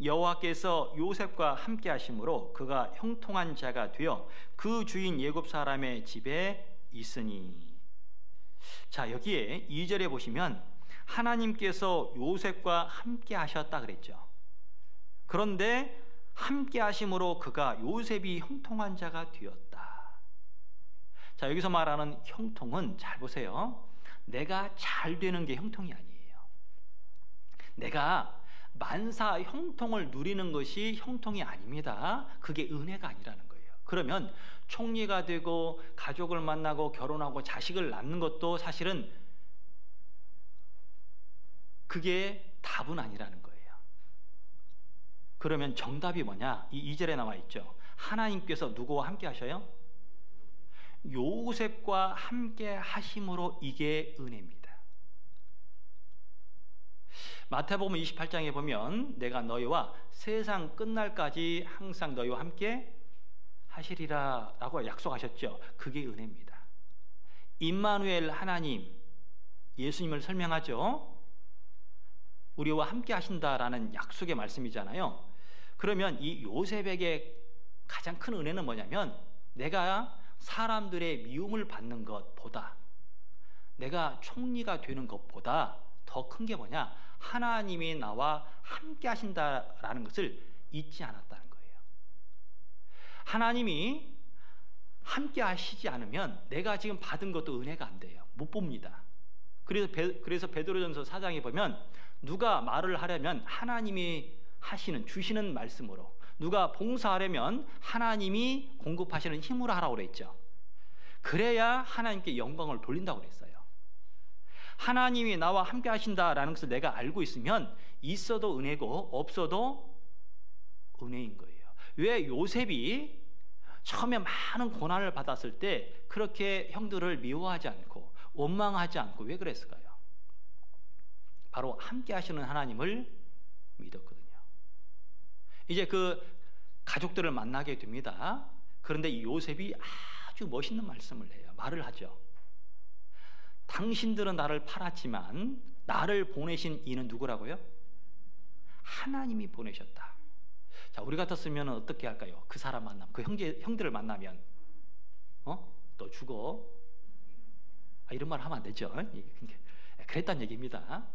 여호와께서 요셉과 함께 하심으로 그가 형통한 자가 되어 그 주인 애굽 사람의 집에 있으니. 자, 여기에 2절에 보시면 하나님께서 요셉과 함께 하셨다 그랬죠. 그런데 함께 하심으로 그가 요셉이 형통한 자가 되었다. 자, 여기서 말하는 형통은 잘 보세요. 내가 잘 되는 게 형통이 아니에요. 내가 만사 형통을 누리는 것이 형통이 아닙니다. 그게 은혜가 아니라는 거예요. 그러면 총리가 되고 가족을 만나고 결혼하고 자식을 낳는 것도 사실은 그게 답은 아니라는 거예요. 그러면 정답이 뭐냐? 이 2절에 나와 있죠. 하나님께서 누구와 함께 하셔요? 요셉과 함께 하심으로 이게 은혜입니다. 마태복음 28장에 보면 내가 너희와 세상 끝날까지 항상 너희와 함께 하시리라 라고 약속하셨죠. 그게 은혜입니다. 임마누엘 하나님, 예수님을 설명하죠. 우리와 함께 하신다라는 약속의 말씀이잖아요. 그러면 이 요셉에게 가장 큰 은혜는 뭐냐면 내가 사람들의 미움을 받는 것보다 내가 총리가 되는 것보다 더 큰 게 뭐냐? 하나님이 나와 함께 하신다라는 것을 잊지 않았다는 거예요. 하나님이 함께 하시지 않으면 내가 지금 받은 것도 은혜가 안 돼요. 못 봅니다. 그래서 베드로전서 4장에 보면 누가 말을 하려면 하나님이 하시는 주시는 말씀으로, 누가 봉사하려면 하나님이 공급하시는 힘으로 하라고 그랬죠. 그래야 하나님께 영광을 돌린다고 그랬어요. 하나님이 나와 함께 하신다라는 것을 내가 알고 있으면 있어도 은혜고 없어도 은혜인 거예요. 왜 요셉이 처음에 많은 고난을 받았을 때 그렇게 형들을 미워하지 않고 원망하지 않고 왜 그랬을까요? 바로 함께 하시는 하나님을 믿었거든요. 이제 그 가족들을 만나게 됩니다. 그런데 이 요셉이 아주 멋있는 말씀을 해요. 말을 하죠. 당신들은 나를 팔았지만 나를 보내신 이는 누구라고요? 하나님이 보내셨다. 자, 우리 같았으면 어떻게 할까요? 그 사람 만나면, 그 형들을 만나면 너 죽어. 이런 말 하면 안 되죠. 그랬단 얘기입니다.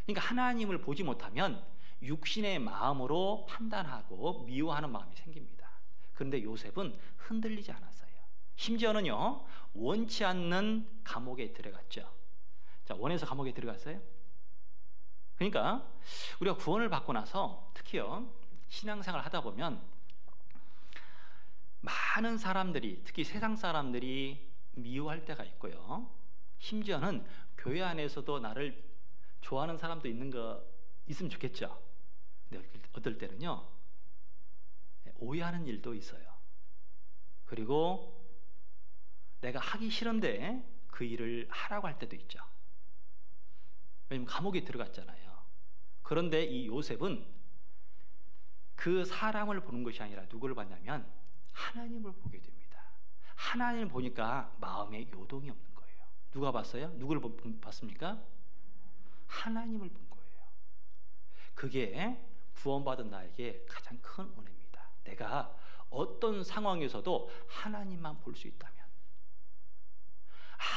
그러니까 하나님을 보지 못하면 육신의 마음으로 판단하고 미워하는 마음이 생깁니다. 그런데 요셉은 흔들리지 않았어요. 심지어는요, 원치 않는 감옥에 들어갔죠. 자, 원해서 감옥에 들어갔어요? 그러니까 우리가 구원을 받고 나서 특히요, 신앙생활 하다 보면 많은 사람들이, 특히 세상 사람들이 미워할 때가 있고요, 심지어는 교회 안에서도 나를 좋아하는 사람도 있으면 좋겠죠. 근데 어떨 때는요, 오해하는 일도 있어요. 그리고 내가 하기 싫은데 그 일을 하라고 할 때도 있죠. 왜냐면 감옥에 들어갔잖아요. 그런데 이 요셉은 그 사람을 보는 것이 아니라 누구를 봤냐면 하나님을 보게 됩니다. 하나님을 보니까 마음에 요동이 없는 거예요. 누가 봤어요? 누구를 봤습니까? 하나님을 본 거예요. 그게 구원받은 나에게 가장 큰 은혜입니다. 내가 어떤 상황에서도 하나님만 볼 수 있다면.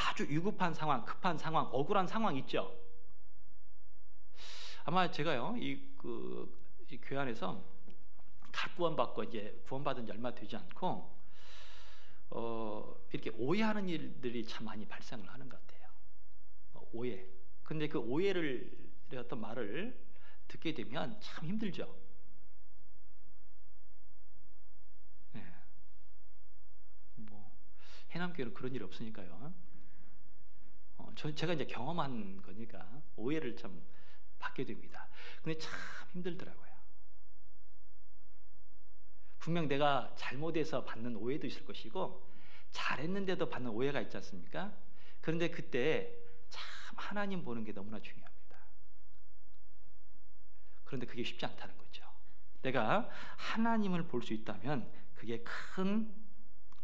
아주 위급한 상황, 급한 상황, 억울한 상황 있죠. 아마 제가요, 이 교회 안에서 갓 구원받고 이제 구원받은 지 얼마 되지 않고 이렇게 오해하는 일들이 참 많이 발생을 하는 것 같아요. 오해. 근데 그 오해를 어떤 말을 듣게 되면 참 힘들죠. 네. 뭐 해남교회는 그런 일이 없으니까요. 제가 이제 경험한 거니까 오해를 참 받게 됩니다. 근데 참 힘들더라고요. 분명 내가 잘못해서 받는 오해도 있을 것이고 잘했는데도 받는 오해가 있지 않습니까? 그런데 그때 참 하나님 보는 게 너무나 중요합니다. 그런데 그게 쉽지 않다는 거죠. 내가 하나님을 볼 수 있다면 그게 큰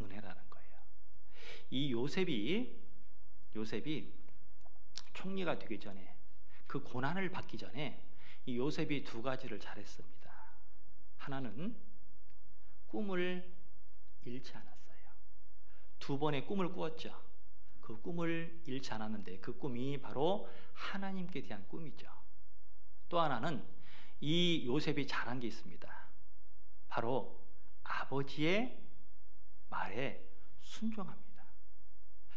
은혜라는 거예요. 이 요셉이 총리가 되기 전에, 그 고난을 받기 전에 이 요셉이 두 가지를 잘했습니다. 하나는 꿈을 잃지 않았어요. 두 번의 꿈을 꾸었죠. 그 꿈을 잃지 않았는데 그 꿈이 바로 하나님께 대한 꿈이죠. 또 하나는 이 요셉이 잘한 게 있습니다. 바로 아버지의 말에 순종합니다.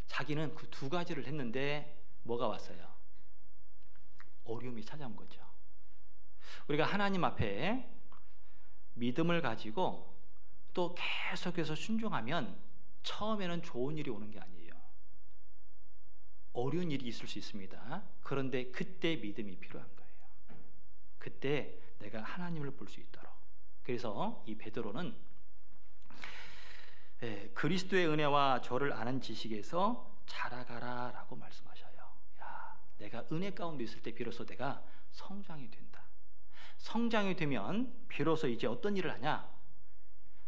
자기는 그 두 가지를 했는데 뭐가 왔어요? 어려움이 찾아온 거죠. 우리가 하나님 앞에 믿음을 가지고 또 계속해서 순종하면 처음에는 좋은 일이 오는 게 아니에요. 어려운 일이 있을 수 있습니다. 그런데 그때 믿음이 필요한 거예요. 그때 내가 하나님을 볼 수 있도록. 그래서 이 베드로는 그리스도의 은혜와 저를 아는 지식에서 자라가라 라고 말씀하셔요. 내가 은혜 가운데 있을 때 비로소 내가 성장이 된다. 성장이 되면 비로소 이제 어떤 일을 하냐?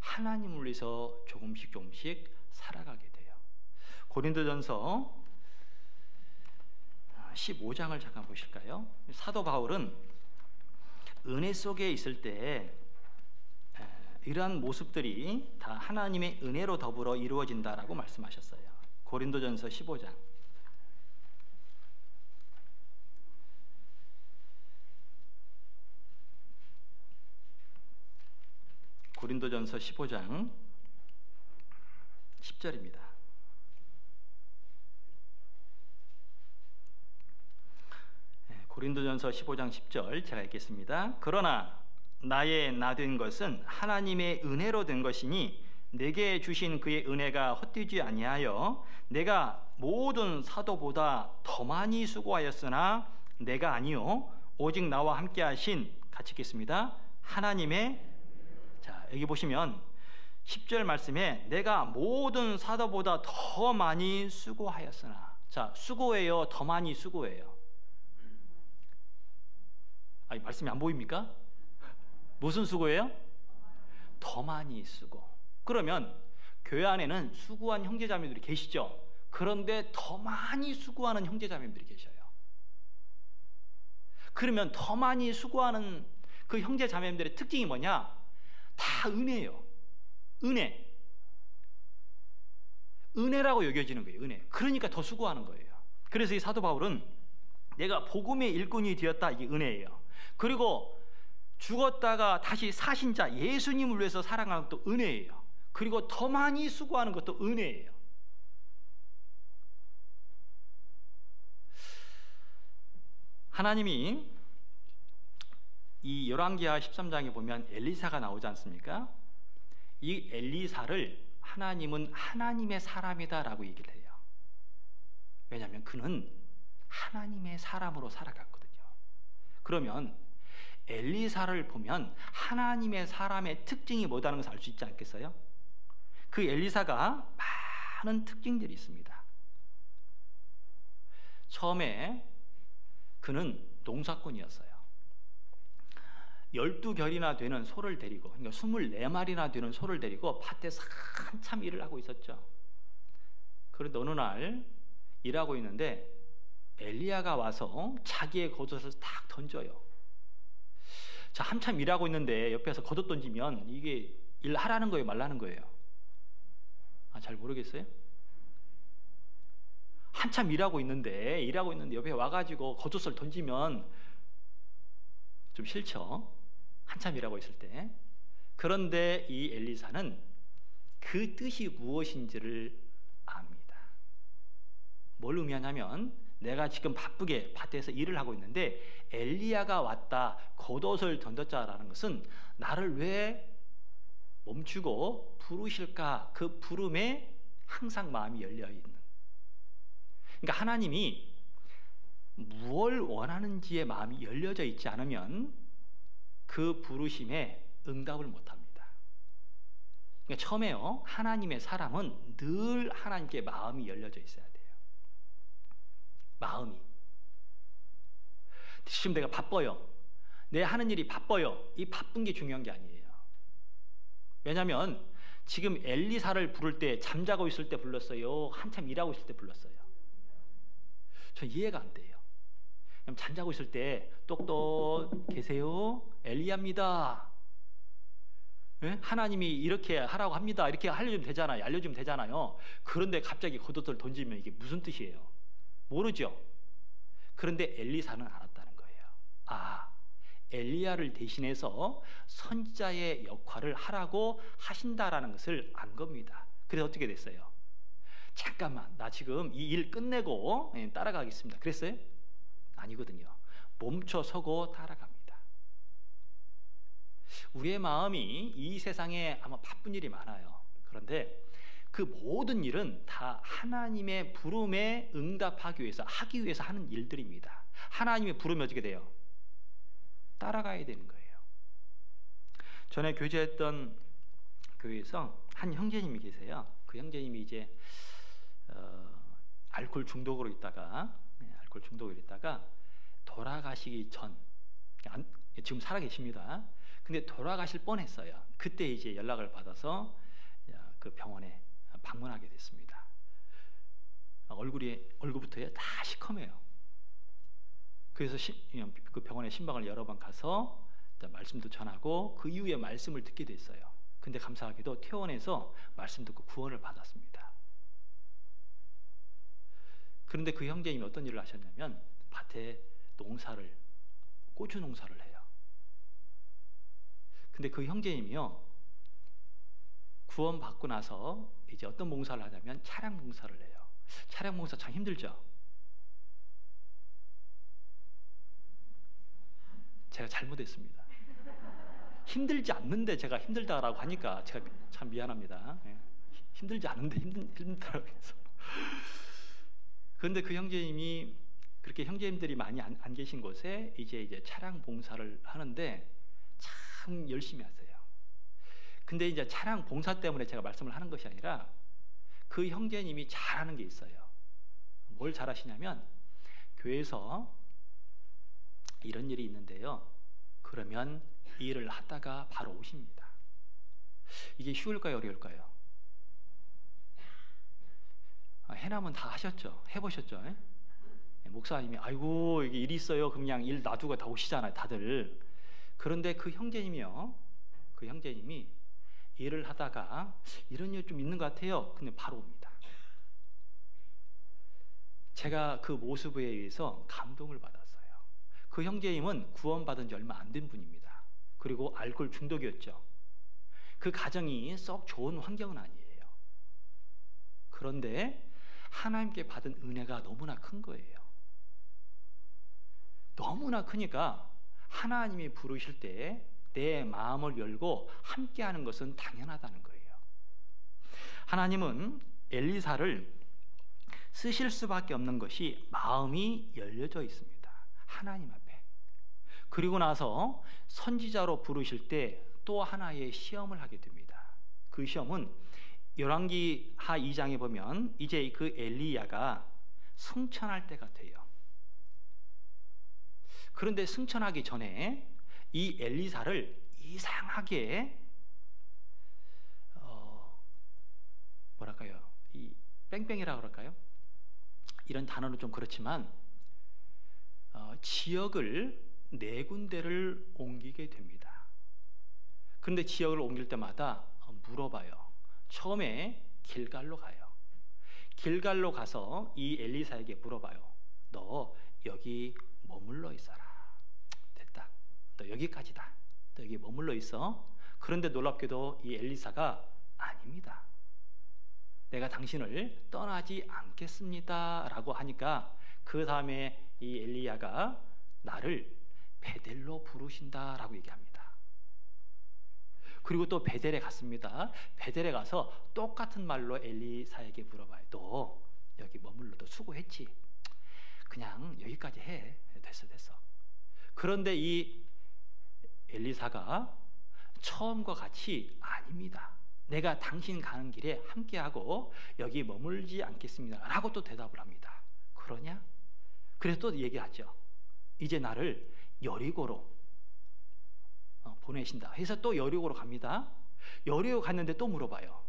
하나님을 위해서 조금씩 살아가게 돼요. 고린도전서 15장을 잠깐 보실까요? 사도 바울은 은혜 속에 있을 때 이러한 모습들이 다 하나님의 은혜로 더불어 이루어진다라고 말씀하셨어요. 고린도전서 15장. 고린도전서 15장 10절입니다. 고린도전서 15장 10절 제가 읽겠습니다. 그러나 나의 나 된 것은 하나님의 은혜로 된 것이니 내게 주신 그의 은혜가 헛되지 아니하여 내가 모든 사도보다 더 많이 수고하였으나 내가 아니요 오직 나와 함께 하신, 같이 읽겠습니다. 하나님의, 자 여기 보시면 10절 말씀에 내가 모든 사도보다 더 많이 수고하였으나, 자 수고해요, 더 많이 수고해요? 아니 말씀이 안 보입니까? 무슨 수고예요? 더 많이 수고. 그러면 교회 안에는 수고한 형제자매들이 계시죠. 그런데 더 많이 수고하는 형제자매들이 계셔요. 그러면 더 많이 수고하는 그 형제자매들의 특징이 뭐냐? 다 은혜예요. 은혜라고 여겨지는 거예요. 은혜. 그러니까 더 수고하는 거예요. 그래서 이 사도 바울은 내가 복음의 일꾼이 되었다, 이게 은혜예요. 그리고 죽었다가 다시 사신 자 예수님을 위해서 살아가는 것도 은혜예요. 그리고 더 많이 수고하는 것도 은혜예요. 하나님이 이 열왕기하 13장에 보면 엘리사가 나오지 않습니까? 이 엘리사를 하나님은 하나님의 사람이다라고 얘기를 해요. 왜냐하면 그는 하나님의 사람으로 살아갔거든요. 그러면 엘리사를 보면 하나님의 사람의 특징이 뭐다는 것을 알 수 있지 않겠어요? 그 엘리사가 많은 특징들이 있습니다. 처음에 그는 농사꾼이었어요. 12결이나 되는 소를 데리고, 그러니까 24마리나 되는 소를 데리고 밭에서 한참 일을 하고 있었죠. 그런데 어느 날 일하고 있는데 엘리야가 와서 자기의 겉옷을 딱 던져요. 자, 한참 일하고 있는데 옆에서 겉옷 던지면 이게 일하라는 거예요, 말라는 거예요? 잘 모르겠어요? 한참 일하고 있는데 옆에 와가지고 겉옷을 던지면 좀 싫죠? 한참 일하고 있을 때. 그런데 이 엘리사는 그 뜻이 무엇인지를 압니다. 뭘 의미하냐면, 내가 지금 바쁘게 밭에서 일을 하고 있는데 엘리야가 왔다, 겉옷을 던졌자라는 것은 나를 왜 멈추고 부르실까? 그 부름에 항상 마음이 열려있는, 그러니까 하나님이 무엇을 원하는지에 마음이 열려져 있지 않으면 그 부르심에 응답을 못합니다. 그러니까 처음에요, 하나님의 사람은 늘 하나님께 마음이 열려져 있어야 돼요. 마음이. 지금 내가 바빠요. 내 하는 일이 바빠요. 이 바쁜 게 중요한 게 아니에요. 왜냐하면 지금 엘리사를 부를 때 잠자고 있을 때 불렀어요? 한참 일하고 있을 때 불렀어요? 전 이해가 안 돼요. 그럼 잠자고 있을 때 똑똑 계세요? 엘리야입니다. 네? 하나님이 이렇게 하라고 합니다. 이렇게 알려주면 되잖아요. 그런데 갑자기 겉옷을 던지면 이게 무슨 뜻이에요? 모르죠. 그런데 엘리사는 알았다는 거예요. 엘리야를 대신해서 선지자의 역할을 하라고 하신다라는 것을 안 겁니다. 그래서 어떻게 됐어요? 잠깐만, 나 지금 이 일 끝내고 따라가겠습니다. 그랬어요? 아니거든요. 멈춰 서고 따라갑니다. 우리의 마음이 이 세상에 아마 바쁜 일이 많아요. 그런데 그 모든 일은 다 하나님의 부름에 응답하기 위해서, 하기 위해서 하는 일들입니다. 하나님의 부름이 어떻게 돼요? 따라가야 되는 거예요. 전에 교제했던 교회에서 한 형제님이 계세요. 그 형제님이 이제 알코올 중독으로 있다가 돌아가시기 전, 지금 살아 계십니다. 근데 돌아가실 뻔했어요. 그때 이제 연락을 받아서 그 병원에 방문하게 됐습니다. 얼굴부터 다 시커매요. 그래서 그 병원에 신방을 여러 번 가서 말씀도 전하고 그 이후에 말씀을 듣게 됐어요. 근데 감사하게도 퇴원해서 말씀 듣고 구원을 받았습니다. 그런데 그 형제님이 어떤 일을 하셨냐면 밭에 고추 농사를 해요. 근데 그 형제님이요, 구원 받고 나서 이제 어떤 봉사를 하냐면 차량 봉사를 해요. 차량 봉사 참 힘들죠. 제가 잘못했습니다. 힘들지 않는데 제가 힘들다라고 하니까 제가 참 미안합니다. 힘들지 않은데 힘들다라고 해서. 그런데 그 형제님이 그렇게 형제님들이 많이 안 계신 곳에 이제 차량 봉사를 하는데 참 열심히 하세요. 근데 이제 차량 봉사 때문에 제가 말씀을 하는 것이 아니라 그 형제님이 잘하는 게 있어요. 뭘 잘하시냐면, 교회에서 이런 일이 있는데요, 그러면 일을 하다가 바로 오십니다. 이게 쉬울까요, 어려울까요? 해남은 다 하셨죠? 해보셨죠? 목사님이 아이고 이게 일이 있어요, 그냥 일 놔두고 다 오시잖아요, 다들. 그런데 그 형제님이요, 그 형제님이 일을 하다가 이런 일 좀 있는 것 같아요. 근데 바로 옵니다. 제가 그 모습에 의해서 감동을 받았어요. 그 형제님은 구원받은 지 얼마 안 된 분입니다. 그리고 알코올 중독이었죠. 그 가정이 썩 좋은 환경은 아니에요. 그런데 하나님께 받은 은혜가 너무나 큰 거예요. 너무나 크니까 하나님이 부르실 때 내 마음을 열고 함께하는 것은 당연하다는 거예요. 하나님은 엘리사를 쓰실 수밖에 없는 것이 마음이 열려져 있습니다. 하나님 앞에. 그리고 나서 선지자로 부르실 때 또 하나의 시험을 하게 됩니다. 그 시험은 열왕기하 2장에 보면 이제 그 엘리야가 승천할 때가 돼요. 그런데 승천하기 전에 이 엘리사를 이상하게 뭐랄까요? 이 뺑뺑이라 그럴까요? 이런 단어는 좀 그렇지만 지역을 4군데를 옮기게 됩니다. 그런데 지역을 옮길 때마다 물어봐요. 처음에 길갈로 가요. 길갈로 가서 이 엘리사에게 물어봐요. 너 여기 머물러 있어라. 됐다. 너 여기까지다. 너 여기 머물러 있어. 그런데 놀랍게도 이 엘리사가 아닙니다. 내가 당신을 떠나지 않겠습니다 라고 하니까 그 다음에 이 엘리야가 나를 베델로 부르신다 라고 얘기합니다. 그리고 또 베델에 갔습니다. 베델에 가서 똑같은 말로 엘리사에게 물어봐요. 너 여기 머물러 너 수고했지? 그냥 여기까지 해. 됐어. 그런데 이 엘리사가 처음과 같이 아닙니다. 내가 당신 가는 길에 함께하고 여기 머물지 않겠습니다 라고 또 대답을 합니다. 그러냐? 그래서 또 얘기하죠. 이제 나를 여리고로 보내신다 해서 또 여리고로 갑니다. 여리고 갔는데 또 물어봐요.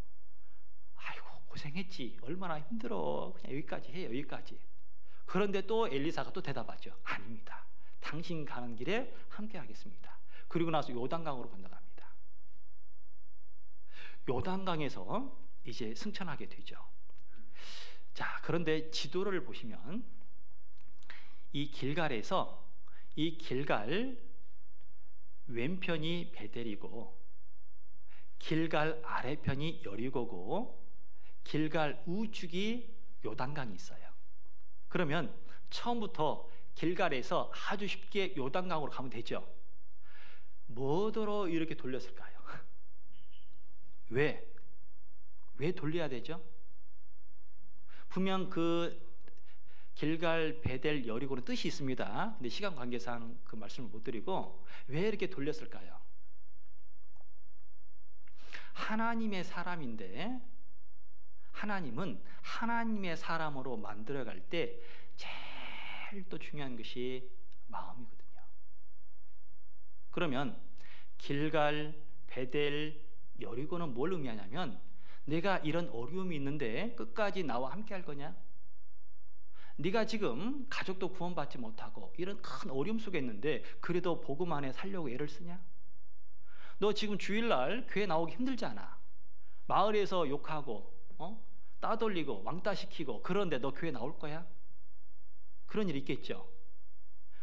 아이고 고생했지. 얼마나 힘들어. 그냥 여기까지 해. 여기까지. 그런데 또 엘리사가 또 대답하죠. 아닙니다. 당신 가는 길에 함께하겠습니다. 그리고 나서 요단강으로 건너갑니다. 요단강에서 이제 승천하게 되죠. 자, 그런데 지도를 보시면 이 길갈에서 이 길갈 왼편이 베델이고 길갈 아래편이 여리고고 길갈 우측이 요단강이 있어요. 그러면 처음부터 길갈에서 아주 쉽게 요단강으로 가면 되죠. 뭐더러 이렇게 돌렸을까요? 왜 돌려야 되죠? 분명 그 길갈, 베델, 여리고는 뜻이 있습니다. 근데 시간 관계상 그 말씀을 못 드리고 왜 이렇게 돌렸을까요? 하나님의 사람인데 하나님은 하나님의 사람으로 만들어갈 때 제일 또 중요한 것이 마음이거든요. 그러면 길갈, 베델, 여리고는 뭘 의미하냐면 내가 이런 어려움이 있는데 끝까지 나와 함께 할 거냐? 네가 지금 가족도 구원받지 못하고 이런 큰 어려움 속에 있는데 그래도 복음 안에 살려고 애를 쓰냐? 너 지금 주일날 교회 나오기 힘들지 않아? 마을에서 욕하고 따돌리고 왕따시키고 그런데 너 교회 나올 거야? 그런 일 있겠죠.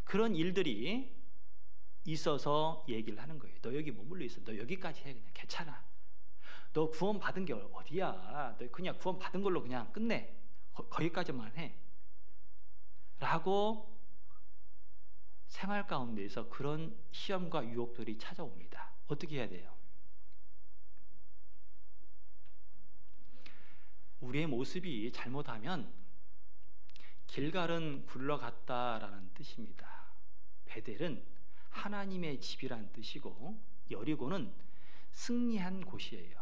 그런 일들이 있어서 얘기를 하는 거예요. 너 여기 머물러 있어. 너 여기까지 해. 그냥 괜찮아. 너 구원 받은 게 어디야? 너 그냥 구원 받은 걸로 그냥 끝내. 거기까지만 해. 라고 생활 가운데에서 그런 시험과 유혹들이 찾아옵니다. 어떻게 해야 돼요? 우리의 모습이 잘못하면 길갈은 굴러갔다라는 뜻입니다. 베델은 하나님의 집이란 뜻이고 여리고는 승리한 곳이에요.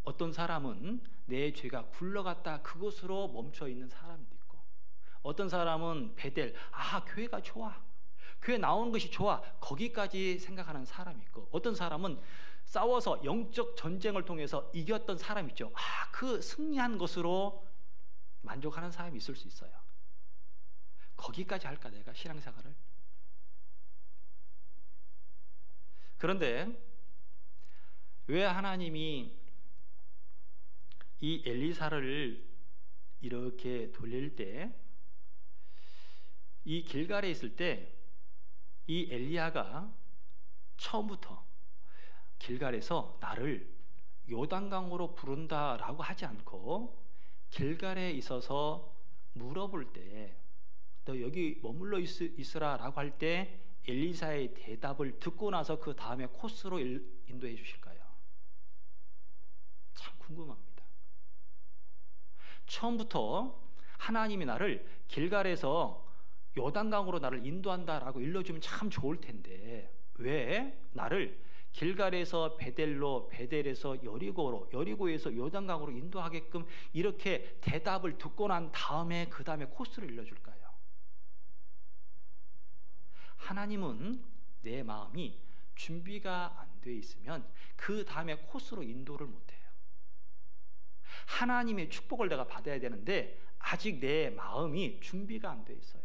어떤 사람은 내 죄가 굴러갔다 그곳으로 멈춰 있는 사람도 있고 어떤 사람은 베델, 교회가 좋아. 교회 나오는 것이 좋아. 거기까지 생각하는 사람이 있고 어떤 사람은 싸워서 영적 전쟁을 통해서 이겼던 사람이 있죠. 그 승리한 것으로 만족하는 사람이 있을 수 있어요. 거기까지 할까 내가 신앙생활을? 그런데 왜 하나님이 이 엘리사를 이렇게 돌릴 때 이 길갈에 있을 때 이 엘리야가 처음부터 길갈에서 나를 요단강으로 부른다라고 하지 않고 길갈에 있어서 물어볼 때 너 여기 머물러 있으라 라고 할 때 엘리사의 대답을 듣고 나서 그 다음에 코스로 인도해 주실까요? 참 궁금합니다. 처음부터 하나님이 나를 길갈에서 요단강으로 나를 인도한다라고 일러주면 참 좋을 텐데 왜 나를 길갈에서 베델로, 베델에서 여리고로, 여리고에서 요단강으로 인도하게끔 이렇게 대답을 듣고 난 다음에 그 다음에 코스를 일러줄까요? 하나님은 내 마음이 준비가 안 돼 있으면 그 다음에 코스로 인도를 못해요. 하나님의 축복을 내가 받아야 되는데 아직 내 마음이 준비가 안 돼 있어요.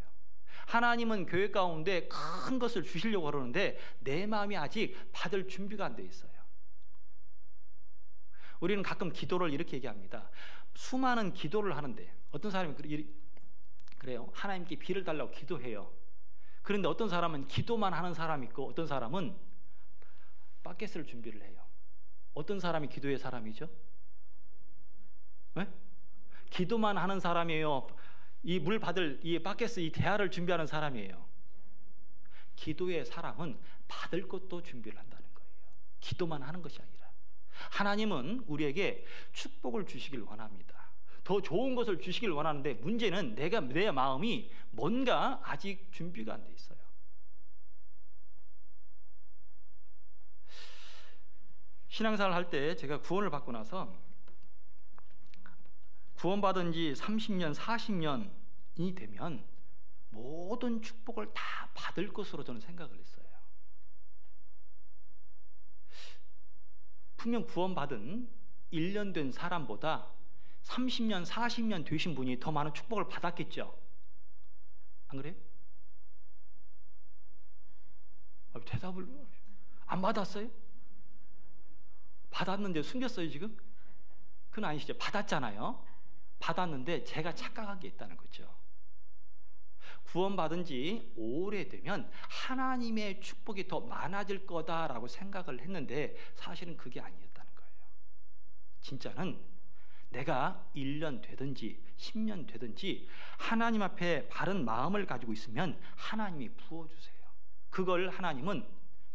하나님은 교회 가운데 큰 것을 주시려고 그러는데 내 마음이 아직 받을 준비가 안 돼 있어요. 우리는 가끔 기도를 이렇게 얘기합니다. 수많은 기도를 하는데 어떤 사람이 그래요. 하나님께 비를 달라고 기도해요. 그런데 어떤 사람은 기도만 하는 사람이 있고 어떤 사람은 바켓을 준비를 해요. 어떤 사람이 기도의 사람이죠? 네? 기도만 하는 사람이에요. 이 물 받을 이 바켓 이 대야를 준비하는 사람이에요. 기도의 사람은 받을 것도 준비를 한다는 거예요. 기도만 하는 것이 아니라 하나님은 우리에게 축복을 주시길 원합니다. 더 좋은 것을 주시길 원하는데 문제는 내 마음이 뭔가 아직 준비가 안 돼 있어요. 신앙생활 할 때 제가 구원을 받고 나서 구원받은 지 30년, 40년이 되면 모든 축복을 다 받을 것으로 저는 생각을 했어요. 분명 구원받은 1년 된 사람보다 30년, 40년 되신 분이 더 많은 축복을 받았겠죠? 안 그래요? 대답을 안 받았어요? 받았는데 숨겼어요 지금? 그건 아니시죠? 받았잖아요. 받았는데 제가 착각한 게 있다는 거죠. 구원받은 지 오래되면 하나님의 축복이 더 많아질 거다라고 생각을 했는데 사실은 그게 아니었다는 거예요. 진짜는 내가 1년 되든지 10년 되든지 하나님 앞에 바른 마음을 가지고 있으면 하나님이 부어주세요. 그걸 하나님은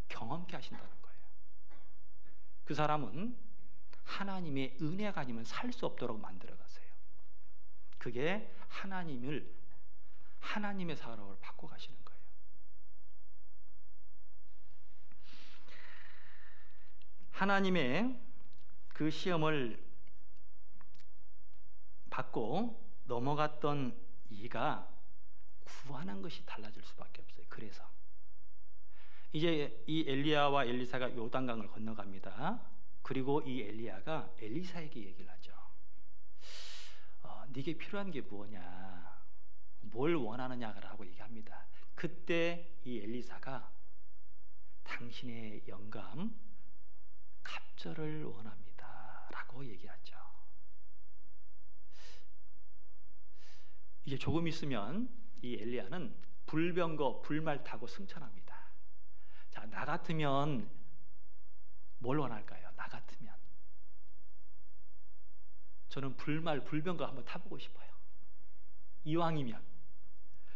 경험케 하신다는 거예요. 그 사람은 하나님의 은혜가 아니면 살 수 없도록 만들어 가세요. 그게 하나님의 사랑으로 바꿔 가시는 거예요. 하나님의 그 시험을 받고 넘어갔던 이가 구하는 것이 달라질 수밖에 없어요. 그래서 이제 이 엘리야와 엘리사가 요단강을 건너갑니다. 그리고 이 엘리야가 엘리사에게 얘기를 하죠. 네게 필요한 게 뭐냐, 뭘 원하느냐라고 얘기합니다. 그때 이 엘리사가 당신의 영감 갑절을 원합니다 라고 얘기하죠. 이제 조금 있으면 이 엘리야는 불병거 불말 타고 승천합니다. 자, 나 같으면 뭘 원할까요? 나 같으면 저는 불말 불병거 한번 타보고 싶어요. 이왕이면.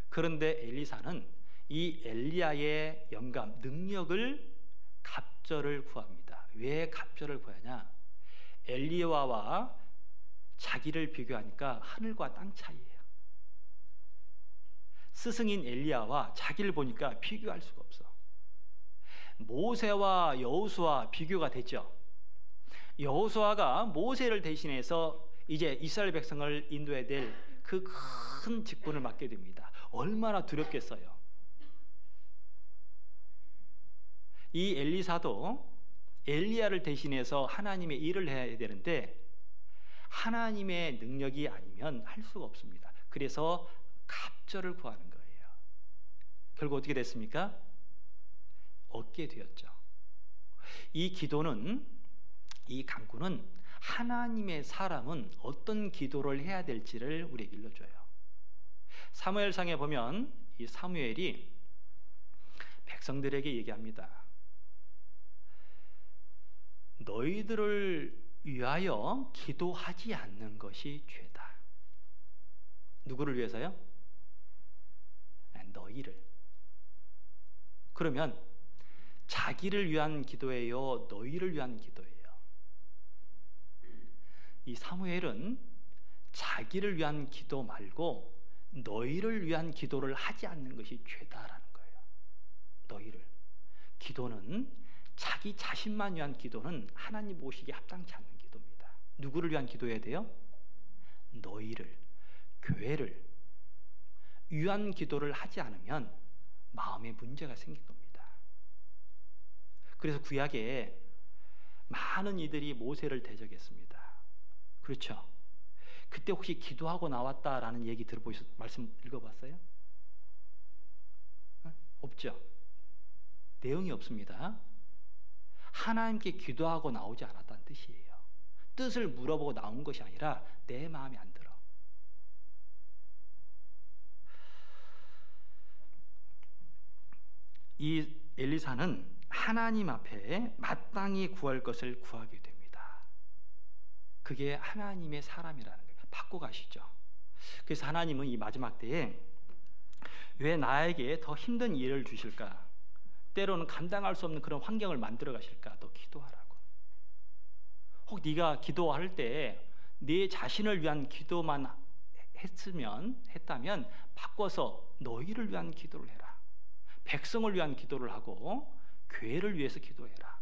그런데 엘리사는 이 엘리야의 영감 능력을 갑절을 구합니다. 왜 갑절을 구하냐? 엘리야와 자기를 비교하니까 하늘과 땅 차이예요. 스승인 엘리야와 자기를 보니까 비교할 수가 없어. 모세와 여호수아 비교가 됐죠. 여호수아가 모세를 대신해서 이제 이스라엘 백성을 인도해야 될 그 큰 직분을 맡게 됩니다. 얼마나 두렵겠어요. 이 엘리사도 엘리야를 대신해서 하나님의 일을 해야 되는데 하나님의 능력이 아니면 할 수가 없습니다. 그래서 갑절을 구하는 거예요. 결국 어떻게 됐습니까? 얻게 되었죠. 이 기도는, 이 간구는 하나님의 사람은 어떤 기도를 해야 될지를 우리에게 일러줘요. 사무엘상에 보면 이 사무엘이 백성들에게 얘기합니다. 너희들을 위하여 기도하지 않는 것이 죄다. 누구를 위해서요? 너희를. 그러면 자기를 위한 기도예요, 너희를 위한 기도예요? 이 사무엘은 자기를 위한 기도 말고 너희를 위한 기도를 하지 않는 것이 죄다라는 거예요. 너희를. 기도는 자기 자신만 위한 기도는 하나님 보시기에 합당치 않는 기도입니다. 누구를 위한 기도해야 돼요? 너희를, 교회를 위한 기도를 하지 않으면 마음에 문제가 생긴 겁니다. 그래서 구약에 많은 이들이 모세를 대적했습니다. 그렇죠? 그때 혹시 기도하고 나왔다라는 얘기 말씀 읽어봤어요? 없죠? 내용이 없습니다. 하나님께 기도하고 나오지 않았다는 뜻이에요. 뜻을 물어보고 나온 것이 아니라 내 마음에 안 들어. 이 엘리사는 하나님 앞에 마땅히 구할 것을 구하게 됩니다. 그게 하나님의 사람이라는 거예요. 받고 가시죠. 그래서 하나님은 이 마지막 때에 왜 나에게 더 힘든 일을 주실까? 때로는 감당할 수 없는 그런 환경을 만들어 가실까? 또 기도하라고. 혹 네가 기도할 때 네 자신을 위한 기도만 했다면 바꿔서 너희를 위한 기도를 해라. 백성을 위한 기도를 하고 교회를 위해서 기도해라.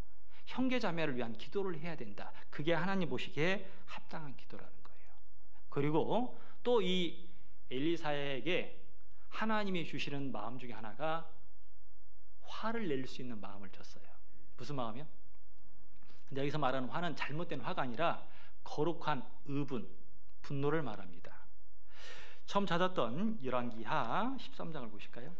형제 자매를 위한 기도를 해야 된다. 그게 하나님 보시기에 합당한 기도라는 거예요. 그리고 또 이 엘리사에게 하나님이 주시는 마음 중에 하나가 화를 낼 수 있는 마음을 줬어요. 무슨 마음이요? 근데 여기서 말하는 화는 잘못된 화가 아니라 거룩한 의분, 분노를 말합니다. 처음 찾았던 열왕기하 13장을 보실까요?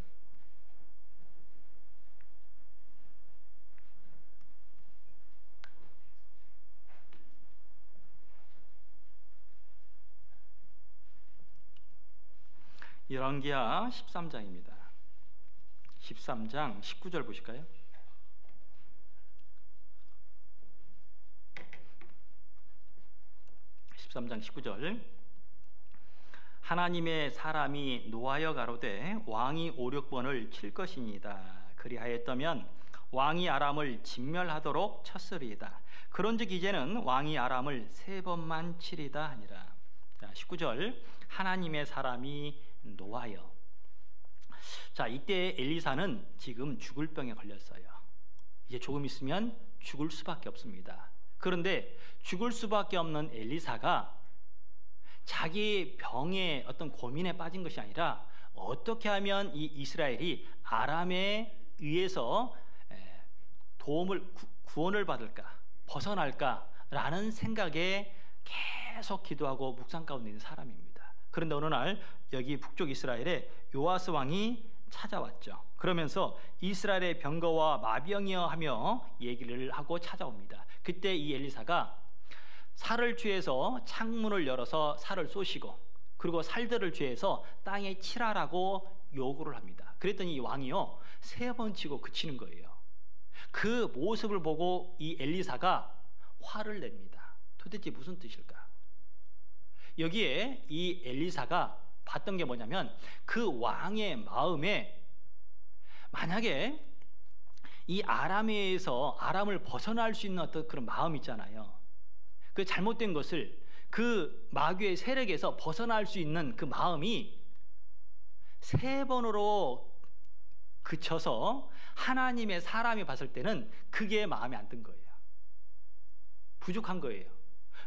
열왕기하 13장입니다. 13장 19절 보실까요? (13장 19절) 하나님의 사람이 노하여 가로되 왕이 5-6번을 칠 것이니이다. 그리하였다면 왕이 아람을 진멸하도록 쳤으리이다. 그런즉 이제는 왕이 아람을 3번만 치리다 하니라. 자, 19절 하나님의 사람이 노하여. 자, 이때 엘리사는 지금 죽을 병에 걸렸어요. 이제 조금 있으면 죽을 수밖에 없습니다. 그런데 죽을 수밖에 없는 엘리사가 자기 병의 어떤 고민에 빠진 것이 아니라 어떻게 하면 이 이스라엘이 아람에 의해서 구원을 받을까, 벗어날까라는 생각에 계속 기도하고 묵상 가운데 있는 사람입니다. 그런데 어느 날 여기 북쪽 이스라엘에 요아스 왕이 찾아왔죠. 그러면서 이스라엘의 병거와 마병이여 하며 얘기를 하고 찾아옵니다. 그때 이 엘리사가 살을 취해서 창문을 열어서 살을 쏘시고 그리고 살들을 취해서 땅에 칠하라고 요구를 합니다. 그랬더니 이 왕이요 3번 치고 그치는 거예요. 그 모습을 보고 이 엘리사가 화를 냅니다. 도대체 무슨 뜻일까? 여기에 이 엘리사가 봤던 게 뭐냐면 그 왕의 마음에 만약에 이 아람에서 아람을 벗어날 수 있는 어떤 그런 마음 있잖아요. 그 잘못된 것을 그 마귀의 세력에서 벗어날 수 있는 그 마음이 3번으로 그쳐서 하나님의 사람이 봤을 때는 그게 마음에 안 든 거예요. 부족한 거예요.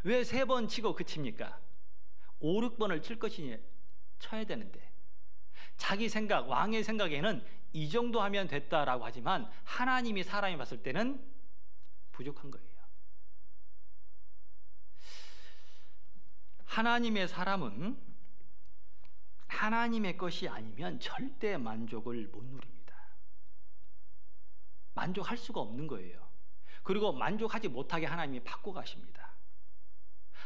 왜 3번 치고 그칩니까? 5-6번을 칠 것이니 쳐야 되는데 자기 생각, 왕의 생각에는 이 정도 하면 됐다라고 하지만 하나님이 사람이 봤을 때는 부족한 거예요. 하나님의 사람은 하나님의 것이 아니면 절대 만족을 못 누립니다. 만족할 수가 없는 거예요. 그리고 만족하지 못하게 하나님이 바꿔 가십니다.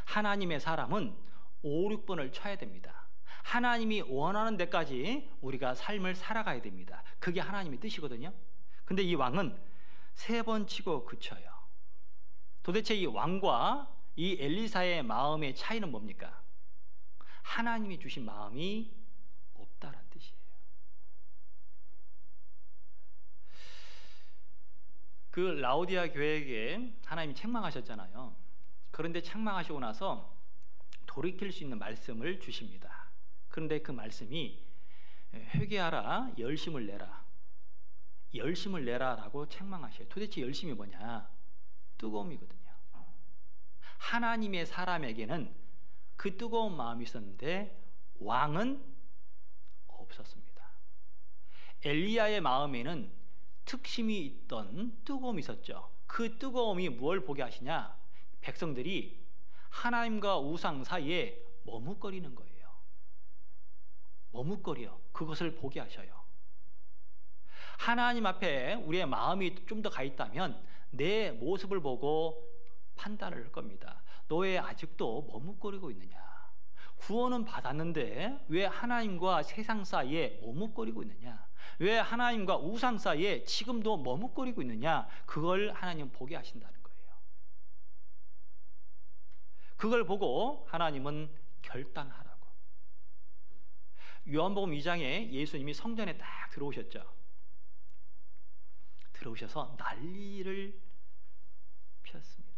하나님의 사람은 5-6번을 쳐야 됩니다. 하나님이 원하는 데까지 우리가 삶을 살아가야 됩니다. 그게 하나님의 뜻이거든요. 근데 이 왕은 3번 치고 그쳐요. 도대체 이 왕과 이 엘리사의 마음의 차이는 뭡니까? 하나님이 주신 마음이 없다라는 뜻이에요. 그 라오디아 교회에게 하나님이 책망하셨잖아요. 그런데 책망하시고 나서 돌이킬 수 있는 말씀을 주십니다. 그런데 그 말씀이 회개하라, 열심을 내라, 열심을 내라라고 책망하셔요. 도대체 열심이 뭐냐? 뜨거움이거든요. 하나님의 사람에게는 그 뜨거운 마음이 있었는데 왕은 없었습니다. 엘리야의 마음에는 특심이 있던 뜨거움이 있었죠. 그 뜨거움이 무엇을 보게 하시냐? 백성들이 하나님과 우상 사이에 머뭇거리는 거예요. 머뭇거려. 그것을 보게 하셔요. 하나님 앞에 우리의 마음이 좀 더 가 있다면 내 모습을 보고 판단을 할 겁니다. 너의 아직도 머뭇거리고 있느냐? 구원은 받았는데 왜 하나님과 세상 사이에 머뭇거리고 있느냐? 왜 하나님과 우상 사이에 지금도 머뭇거리고 있느냐? 그걸 하나님 보게 하신다는 거예요. 그걸 보고 하나님은 결단하라고. 요한복음 2장에 예수님이 성전에 딱 들어오셨죠. 들어오셔서 난리를 피웠습니다.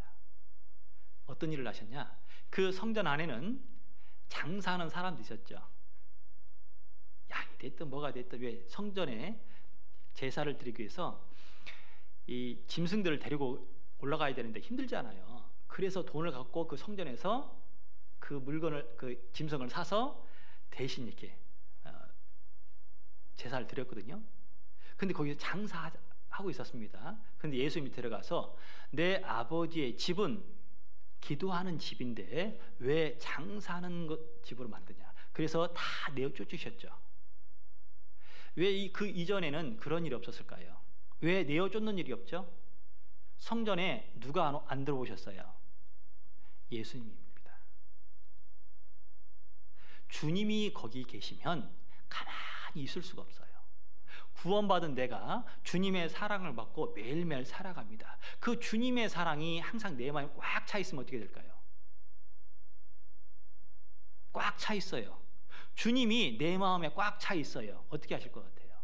어떤 일을 하셨냐? 그 성전 안에는 장사하는 사람도 있었죠. 양이 됐든 뭐가 됐든 왜 성전에 제사를 드리기 위해서 이 짐승들을 데리고 올라가야 되는데 힘들잖아요. 그래서 돈을 갖고 그 성전에서 그 물건을, 그 짐승을 사서 대신 이렇게 제사를 드렸거든요. 근데 거기서 장사하고 있었습니다. 근데 예수님이 들어가서 내 아버지의 집은 기도하는 집인데 왜 장사하는 집으로 만드냐? 그래서 다 내어 쫓으셨죠. 왜 그 이전에는 그런 일이 없었을까요? 왜 내어 쫓는 일이 없죠? 성전에 누가 안 들어오셨어요? 예수님입니다. 주님이 거기 계시면 가만히 있을 수가 없어요. 구원받은 내가 주님의 사랑을 받고 매일매일 살아갑니다. 그 주님의 사랑이 항상 내 마음에 꽉 차 있으면 어떻게 될까요? 꽉 차 있어요. 주님이 내 마음에 꽉 차 있어요. 어떻게 하실 것 같아요?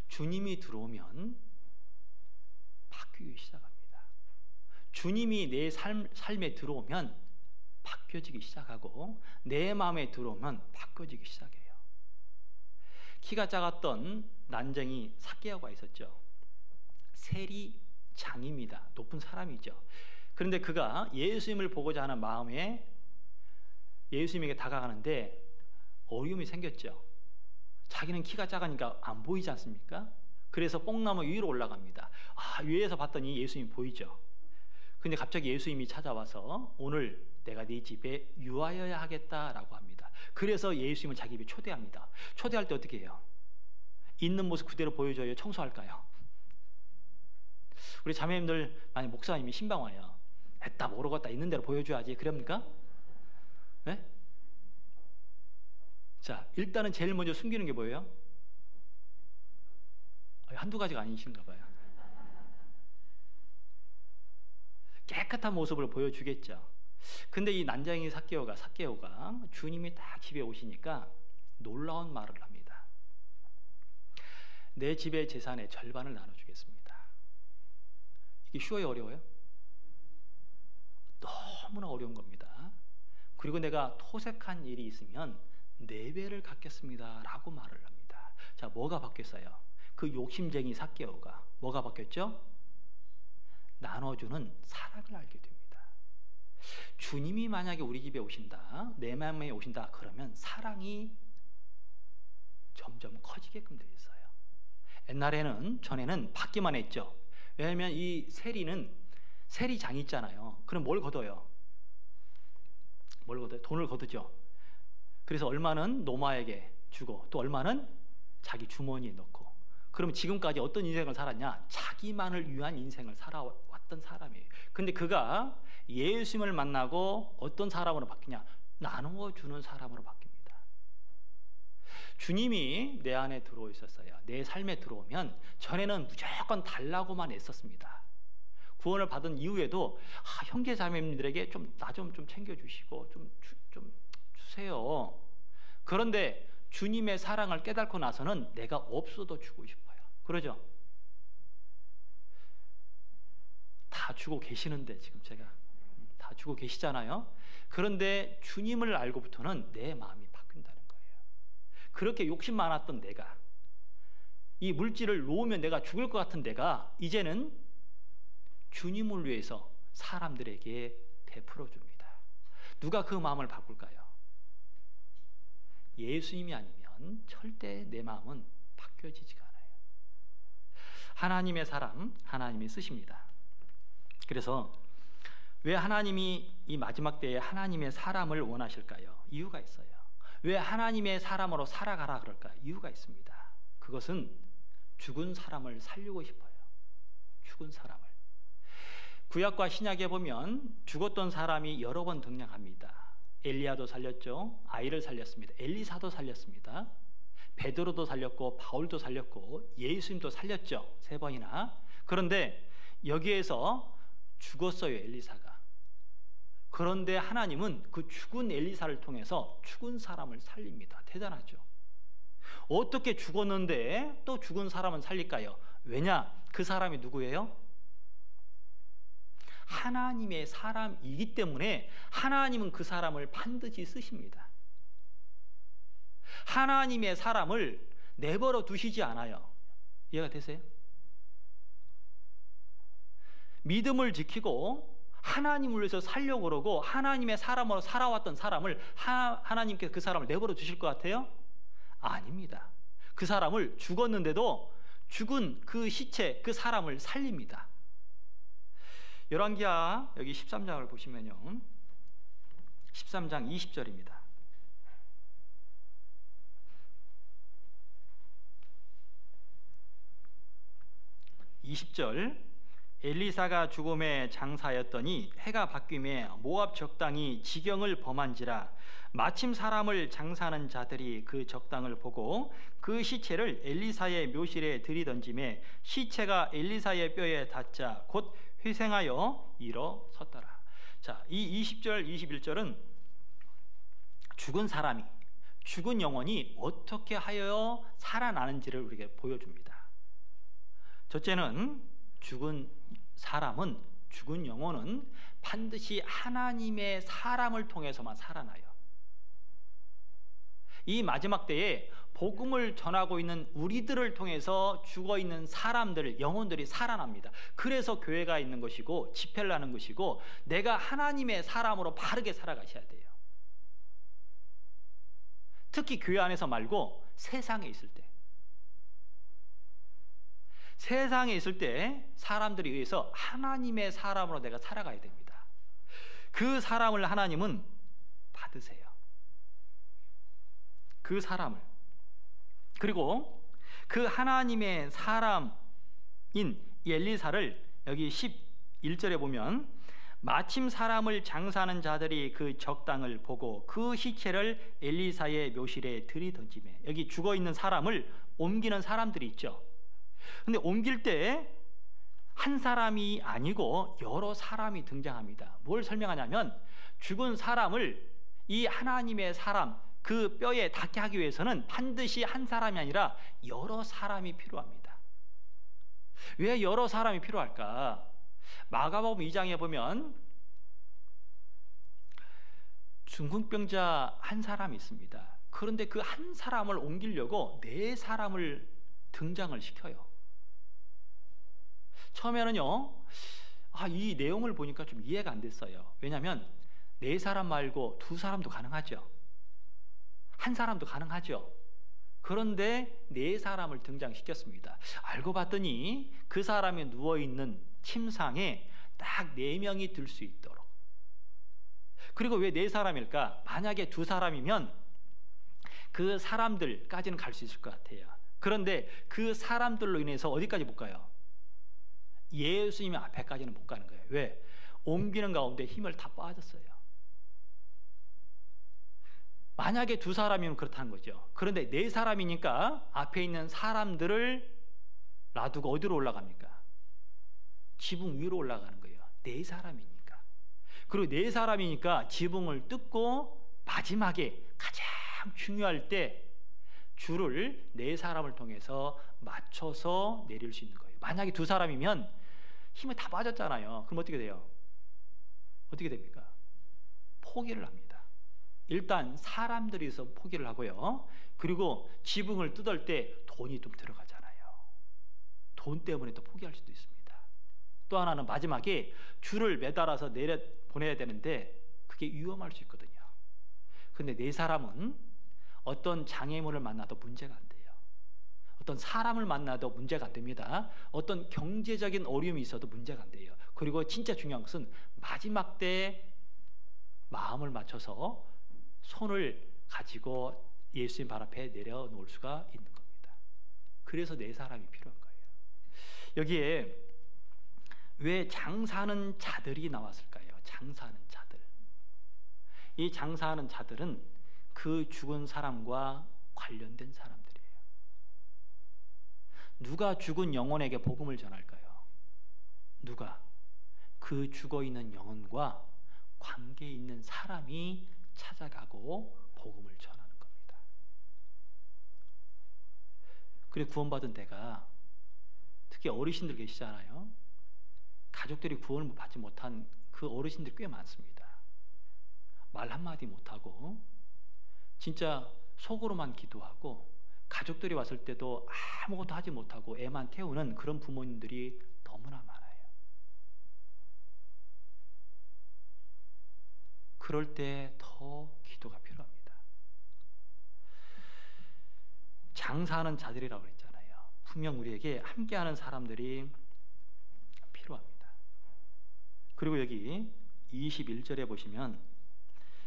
주님이 들어오면 바뀌기 시작합니다. 주님이 내 삶에 들어오면 바뀌어지기 시작하고 내 마음에 들어오면 바뀌어지기 시작해요. 키가 작았던 난쟁이 삭개오가 있었죠. 세리장입니다. 높은 사람이죠. 그런데 그가 예수님을 보고자 하는 마음에 예수님에게 다가가는데 어려움이 생겼죠. 자기는 키가 작으니까 안 보이지 않습니까? 그래서 뽕나무 위로 올라갑니다. 위에서 봤더니 예수님이 보이죠. 근데 갑자기 예수님이 찾아와서 오늘 내가 네 집에 유하여야 하겠다라고 합니다. 그래서 예수님을 자기 집에 초대합니다. 초대할 때 어떻게 해요? 있는 모습 그대로 보여줘요? 청소할까요? 우리 자매님들 만약 목사님이 신방 와요. 했다 모르겠다 있는 대로 보여줘야지. 그럽니까? 네? 자, 일단은 제일 먼저 숨기는 게 뭐예요? 한두 가지가 아니신가 봐요. 깨끗한 모습을 보여주겠죠. 근데 이 난쟁이 삭개오가 주님이 딱 집에 오시니까 놀라운 말을 합니다. 내 집의 재산의 절반을 나눠주겠습니다. 이게 쉬워요, 어려워요? 너무나 어려운 겁니다. 그리고 내가 토색한 일이 있으면 4배를 갚겠습니다 라고 말을 합니다. 자, 뭐가 바뀌었어요? 그 욕심쟁이 삭개오가 뭐가 바뀌었죠? 나눠주는 사랑을 알게 됩니다. 주님이 만약에 우리 집에 오신다, 내 마음에 오신다 그러면 사랑이 점점 커지게끔 되어 있어요. 전에는 받기만 했죠. 왜냐하면 이 세리장이 있잖아요. 그럼 뭘 걷어요? 돈을 거두죠. 그래서 얼마는 노마에게 주고 또 얼마는 자기 주머니에 넣고. 그럼 지금까지 어떤 인생을 살았냐? 자기만을 위한 인생을 살아왔던 사람이에요. 근데 그가 예수님을 만나고 어떤 사람으로 바뀌냐? 나누어 주는 사람으로 바뀝니다. 주님이 내 안에 들어오 있었어요. 내 삶에 들어오면 전에는 무조건 달라고만 했었습니다. 구원을 받은 이후에도 형제 자매님들에게 나 좀 챙겨주시고 좀 주세요. 그런데 주님의 사랑을 깨닫고 나서는 내가 없어도 주고 싶어요. 그러죠? 다 주고 계시는데 지금 제가 다 주고 계시잖아요. 그런데 주님을 알고부터는 내 마음이 바뀐다는 거예요. 그렇게 욕심 많았던 내가, 이 물질을 놓으면 내가 죽을 것 같은 내가 이제는 주님을 위해서 사람들에게 베풀어 줍니다. 누가 그 마음을 바꿀까요? 예수님이 아니면 절대 내 마음은 바뀌어지지가 않아요. 하나님의 사람, 하나님이 쓰십니다. 그래서 왜 하나님이 이 마지막 때에 하나님의 사람을 원하실까요? 이유가 있어요. 왜 하나님의 사람으로 살아가라 그럴까요? 이유가 있습니다. 그것은 죽은 사람을 살리고 싶어요. 죽은 사람을. 구약과 신약에 보면 죽었던 사람이 여러 번 등장합니다. 엘리야도 살렸죠. 아이를 살렸습니다. 엘리사도 살렸습니다. 베드로도 살렸고 바울도 살렸고 예수님도 살렸죠. 3번이나. 그런데 여기에서 죽었어요, 엘리사가. 그런데 하나님은 그 죽은 엘리사를 통해서 죽은 사람을 살립니다. 대단하죠. 어떻게 죽었는데 또 죽은 사람은 살릴까요? 왜냐? 그 사람이 누구예요? 하나님의 사람이기 때문에 하나님은 그 사람을 반드시 쓰십니다. 하나님의 사람을 내버려 두시지 않아요. 이해가 되세요? 믿음을 지키고 하나님을 위해서 살려고 그러고 하나님의 사람으로 살아왔던 사람을 하나님께서 그 사람을 내버려 두실 것 같아요? 아닙니다. 그 사람을 죽었는데도 죽은 그 시체, 그 사람을 살립니다. 열왕기하 여기 13장을 보시면요, 13장 20절입니다. 20절 엘리사가 죽음에 장사하였더니 해가 바뀌매 모압 적당이 지경을 범한지라 마침 사람을 장사하는 자들이 그 적당을 보고 그 시체를 엘리사의 묘실에 들이던지매 시체가 엘리사의 뼈에 닿자 곧 회생하여 일어섰더라. 자, 이 20절 21절은 죽은 사람이, 죽은 영혼이 어떻게 하여 살아나는지를 우리에게 보여줍니다. 첫째는 죽은 사람은, 죽은 영혼은 반드시 하나님의 사람을 통해서만 살아나요. 이 마지막 때에 복음을 전하고 있는 우리들을 통해서 죽어있는 사람들, 영혼들이 살아납니다. 그래서 교회가 있는 것이고 집회를 하는 것이고 내가 하나님의 사람으로 바르게 살아가셔야 돼요. 특히 교회 안에서 말고 세상에 있을 때, 세상에 있을 때 사람들에 의해서 하나님의 사람으로 내가 살아가야 됩니다. 그 사람을 하나님은 받으세요. 그 사람을. 그리고 그 하나님의 사람인 엘리사를 여기 11절에 보면 마침 사람을 장사하는 자들이 그 적당을 보고 그 시체를 엘리사의 묘실에 들이던지매, 여기 죽어있는 사람을 옮기는 사람들이 있죠. 근데 옮길 때 한 사람이 아니고 여러 사람이 등장합니다. 뭘 설명하냐면 죽은 사람을 이 하나님의 사람, 그 뼈에 닿게 하기 위해서는 반드시 한 사람이 아니라 여러 사람이 필요합니다. 왜 여러 사람이 필요할까? 마가복음 2장에 보면 중풍병자 한 사람이 있습니다. 그런데 그 한 사람을 옮기려고 4사람을 등장을 시켜요. 처음에는요, 이 내용을 보니까 좀 이해가 안 됐어요. 왜냐하면 4사람 말고 2사람도 가능하죠. 한 사람도 가능하죠. 그런데 4사람을 등장시켰습니다. 알고 봤더니 그 사람이 누워있는 침상에 딱 4명이 들 수 있도록. 그리고 왜 4사람일까? 만약에 2사람이면 그 사람들까지는 갈 수 있을 것 같아요. 그런데 그 사람들로 인해서 어디까지 못 가요? 예수님 앞에까지는 못 가는 거예요. 왜? 옮기는 가운데 힘을 다 빠졌어요. 만약에 두 사람이면 그렇다는 거죠. 그런데 네 사람이니까 앞에 있는 사람들을 놔두고 어디로 올라갑니까? 지붕 위로 올라가는 거예요. 네 사람이니까. 그리고 네 사람이니까 지붕을 뜯고 마지막에 가장 중요할 때 줄을 네 사람을 통해서 맞춰서 내릴 수 있는 거예요. 만약에 두 사람이면 힘이 다 빠졌잖아요. 그럼 어떻게 돼요? 어떻게 됩니까? 포기를 합니다. 일단 사람들이서 포기를 하고요. 그리고 지붕을 뜯을 때 돈이 좀 들어가잖아요. 돈 때문에 또 포기할 수도 있습니다. 또 하나는 마지막에 줄을 매달아서 내려 보내야 되는데 그게 위험할 수 있거든요. 근데 네 사람은 어떤 장애물을 만나도 문제가 안 돼요. 어떤 사람을 만나도 문제가 안 됩니다. 어떤 경제적인 어려움이 있어도 문제가 안 돼요. 그리고 진짜 중요한 것은 마지막 때 마음을 맞춰서 손을 가지고 예수님 발 앞에 내려놓을 수가 있는 겁니다. 그래서 네 사람이 필요한 거예요. 여기에 왜 장사하는 자들이 나왔을까요? 장사하는 자들. 이 장사하는 자들은 그 죽은 사람과 관련된 사람들이에요. 누가 죽은 영혼에게 복음을 전할까요? 누가? 그 죽어있는 영혼과 관계 있는 사람이 찾아가고 복음을 전하는 겁니다. 그리고 구원받은 데가 특히 어르신들 계시잖아요. 가족들이 구원을 받지 못한 그 어르신들이 꽤 많습니다. 말 한마디 못하고 진짜 속으로만 기도하고 가족들이 왔을 때도 아무것도 하지 못하고 애만 태우는 그런 부모님들이 너무나 많아요. 그럴 때 더 기도가 필요합니다. 장사하는 자들이라고 그랬잖아요. 분명 우리에게 함께하는 사람들이 필요합니다. 그리고 여기 21절에 보시면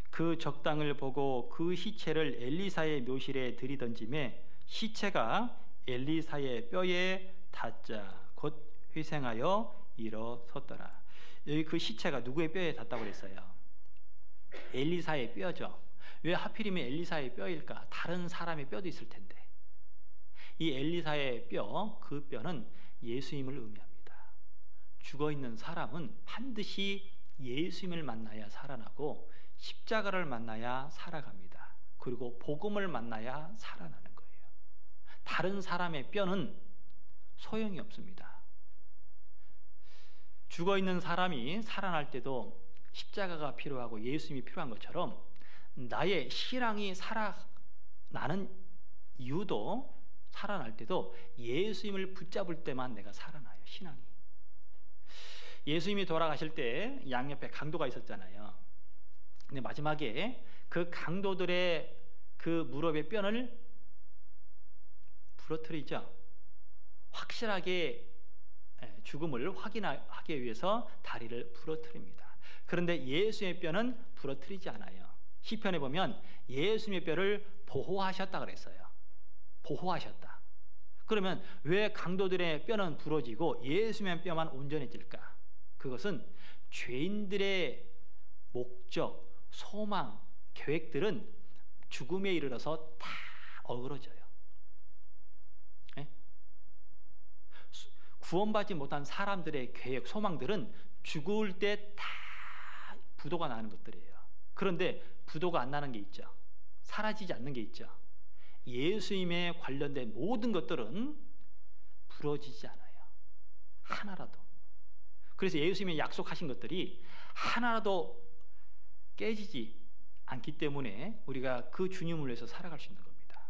그 적당을 보고 그 시체를 엘리사의 묘실에 들이던짐에 시체가 엘리사의 뼈에 닿자 곧 회생하여 일어섰더라. 여기 그 시체가 누구의 뼈에 닿다고 그랬어요? 엘리사의 뼈죠. 왜 하필이면 엘리사의 뼈일까? 다른 사람의 뼈도 있을 텐데. 이 엘리사의 뼈, 그 뼈는 예수님을 의미합니다. 죽어있는 사람은 반드시 예수님을 만나야 살아나고 십자가를 만나야 살아갑니다. 그리고 복음을 만나야 살아나는 거예요. 다른 사람의 뼈는 소용이 없습니다. 죽어있는 사람이 살아날 때도 십자가가 필요하고 예수님이 필요한 것처럼 나의 신앙이 살아나는 이유도 살아날 때도 예수님을 붙잡을 때만 내가 살아나요. 신앙이. 예수님이 돌아가실 때 양옆에 강도가 있었잖아요. 근데 마지막에 그 강도들의 그 무릎의 뼈를 부러뜨리죠. 확실하게 죽음을 확인하기 위해서 다리를 부러뜨립니다. 그런데 예수의 뼈는 부러뜨리지 않아요. 시편에 보면 예수님의 뼈를 보호하셨다 그랬어요. 보호하셨다. 그러면 왜 강도들의 뼈는 부러지고 예수님의 뼈만 온전해질까? 그것은 죄인들의 목적, 소망, 계획들은 죽음에 이르러서 다 어그러져요. 네? 구원받지 못한 사람들의 계획, 소망들은 죽을 때 다 부도가 나는 것들이에요. 그런데 부도가 안 나는 게 있죠. 사라지지 않는 게 있죠. 예수님에 관련된 모든 것들은 부러지지 않아요. 하나라도. 그래서 예수님이 약속하신 것들이 하나라도 깨지지 않기 때문에 우리가 그 주님을 위해서 살아갈 수 있는 겁니다.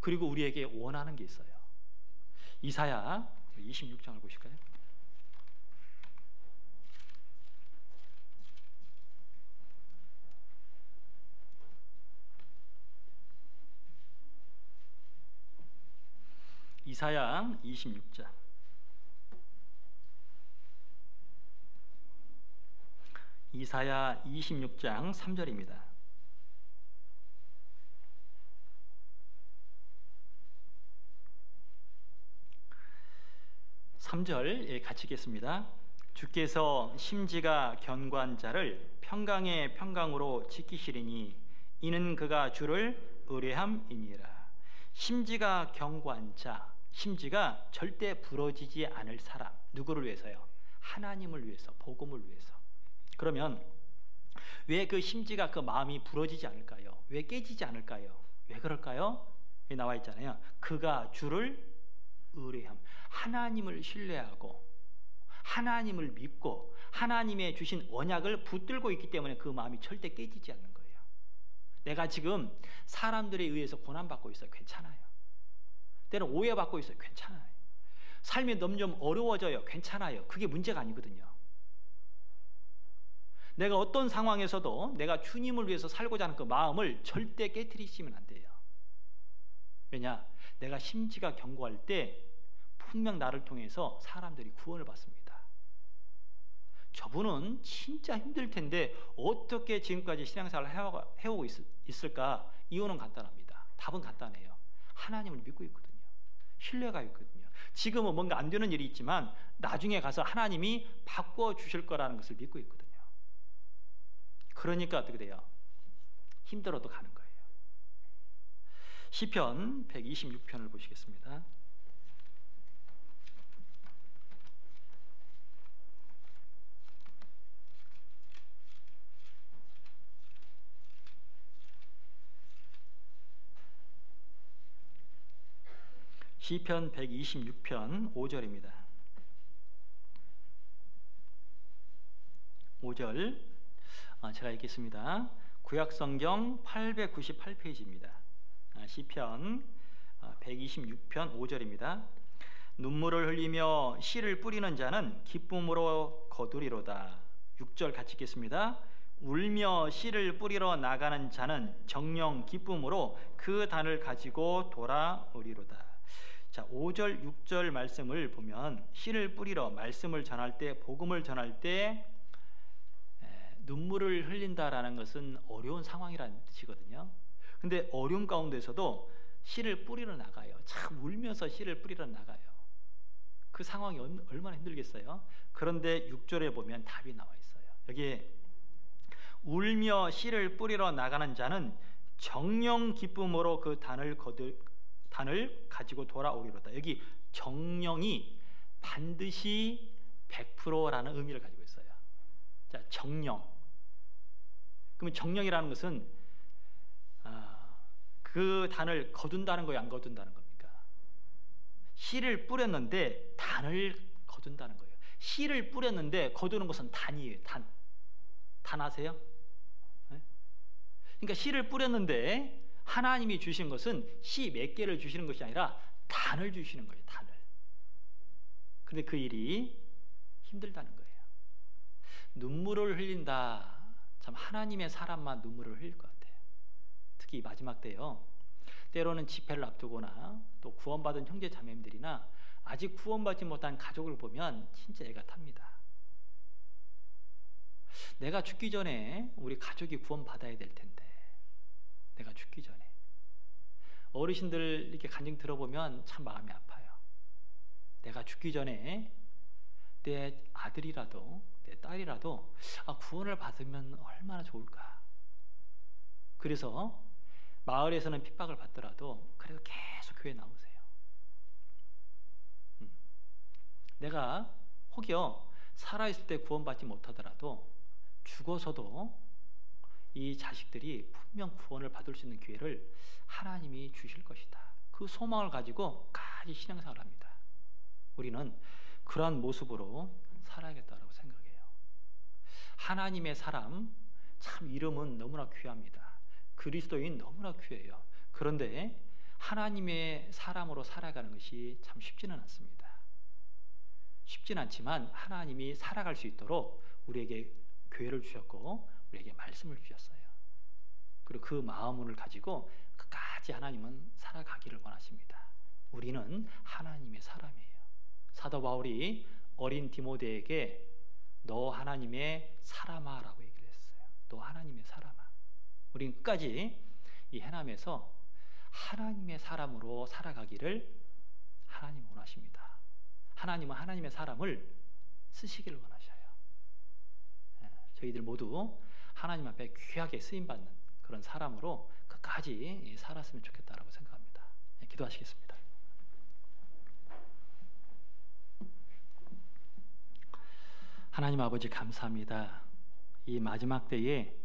그리고 우리에게 원하는 게 있어요. 이사야 26장을 보실까요? 이사야 26장. 이사야 26장 3절입니다. 3절 같이 읽겠습니다. 주께서 심지가 견고한 자를 평강의 평강으로 지키시리니 이는 그가 주를 의뢰함이니라. 심지가 견고한 자, 심지가 절대 부러지지 않을 사람. 누구를 위해서요? 하나님을 위해서, 복음을 위해서. 그러면 왜 그 심지가, 그 마음이 부러지지 않을까요? 왜 깨지지 않을까요? 왜 그럴까요? 여기 나와 있잖아요. 그가 주를 의뢰함. 하나님을 신뢰하고 하나님을 믿고 하나님의 주신 언약을 붙들고 있기 때문에 그 마음이 절대 깨지지 않는 거예요. 내가 지금 사람들에 의해서 고난받고 있어요. 괜찮아요. 때는 오해받고 있어요. 괜찮아요. 삶이 점점 어려워져요. 괜찮아요. 그게 문제가 아니거든요. 내가 어떤 상황에서도 내가 주님을 위해서 살고자 하는 그 마음을 절대 깨트리시면 안 돼요. 왜냐? 내가 심지가 견고할 때 분명 나를 통해서 사람들이 구원을 받습니다. 저분은 진짜 힘들 텐데 어떻게 지금까지 신앙생활을 해오고 있을까? 이유는 간단합니다. 답은 간단해요. 하나님을 믿고 있거든요. 신뢰가 있거든요. 지금은 뭔가 안 되는 일이 있지만 나중에 가서 하나님이 바꿔주실 거라는 것을 믿고 있거든요. 그러니까 어떻게 돼요? 힘들어도 가는 거예요. 시편 126편을 보시겠습니다. 시편 126편 5절입니다. 5절 제가 읽겠습니다. 구약성경 898페이지입니다. 시편 126편 5절입니다. 눈물을 흘리며 씨를 뿌리는 자는 기쁨으로 거두리로다. 6절 같이 읽겠습니다. 울며 씨를 뿌리러 나가는 자는 정령 기쁨으로 그 단을 가지고 돌아오리로다. 자, 5절 6절 말씀을 보면 씨를 뿌리러 말씀을 전할 때, 복음을 전할 때 눈물을 흘린다라는 것은 어려운 상황이라는 뜻이거든요. 근데 어려움 가운데서도 씨를 뿌리러 나가요. 참 울면서 씨를 뿌리러 나가요. 그 상황이 얼마나 힘들겠어요. 그런데 6절에 보면 답이 나와 있어요. 여기에 울며 씨를 뿌리러 나가는 자는 정령 기쁨으로 그 단을 가지고 돌아오리로다. 여기 정령이 반드시 100%라는 의미를 가지고 있어요. 자, 정령. 그러면 정령이라는 것은 그 단을 거둔다는 거예요, 안 거둔다는 겁니까? 씨를 뿌렸는데 단을 거둔다는 거예요. 씨를 뿌렸는데 거두는 것은 단이에요. 단 아세요? 네? 그러니까 씨를 뿌렸는데 하나님이 주신 것은 씨 몇 개를 주시는 것이 아니라 단을 주시는 거예요. 단을. 근데 그 일이 힘들다는 거예요. 눈물을 흘린다. 참 하나님의 사람만 눈물을 흘릴 것 같아요. 특히 마지막 때요. 때로는 집회를 앞두거나 또 구원받은 형제 자매님들이나 아직 구원받지 못한 가족을 보면 진짜 애가 탑니다. 내가 죽기 전에 우리 가족이 구원받아야 될 텐데, 내가 죽기 전에. 어르신들 이렇게 간증 들어보면 참 마음이 아파요. 내가 죽기 전에 내 아들이라도 내 딸이라도 구원을 받으면 얼마나 좋을까. 그래서 마을에서는 핍박을 받더라도 그래도 계속 교회 나오세요. 내가 혹여 살아있을 때 구원받지 못하더라도 죽어서도 이 자식들이 분명 구원을 받을 수 있는 기회를 하나님이 주실 것이다. 그 소망을 가지고 까지 신앙생활을 합니다. 우리는 그러한 모습으로 살아야겠다라고 생각해요. 하나님의 사람, 참 이름은 너무나 귀합니다. 그리스도인 너무나 귀해요. 그런데 하나님의 사람으로 살아가는 것이 참 쉽지는 않습니다. 쉽지는 않지만 하나님이 살아갈 수 있도록 우리에게 교회를 주셨고 우리에게 말씀을 주셨어요. 그리고 그 마음을 가지고 끝까지 하나님은 살아가기를 원하십니다. 우리는 하나님의 사람이에요. 사도 바울이 어린 디모데에게 너 하나님의 사람아 라고 얘기를 했어요. 너 하나님의 사람아. 우리는 끝까지 이 해남에서 하나님의 사람으로 살아가기를 하나님 원하십니다. 하나님은 하나님의 사람을 쓰시기를 원하셔요. 저희들 모두 하나님 앞에 귀하게 쓰임받는 그런 사람으로 끝까지 살았으면 좋겠다라고 생각합니다. 기도하시겠습니다. 하나님 아버지 감사합니다. 이 마지막 때에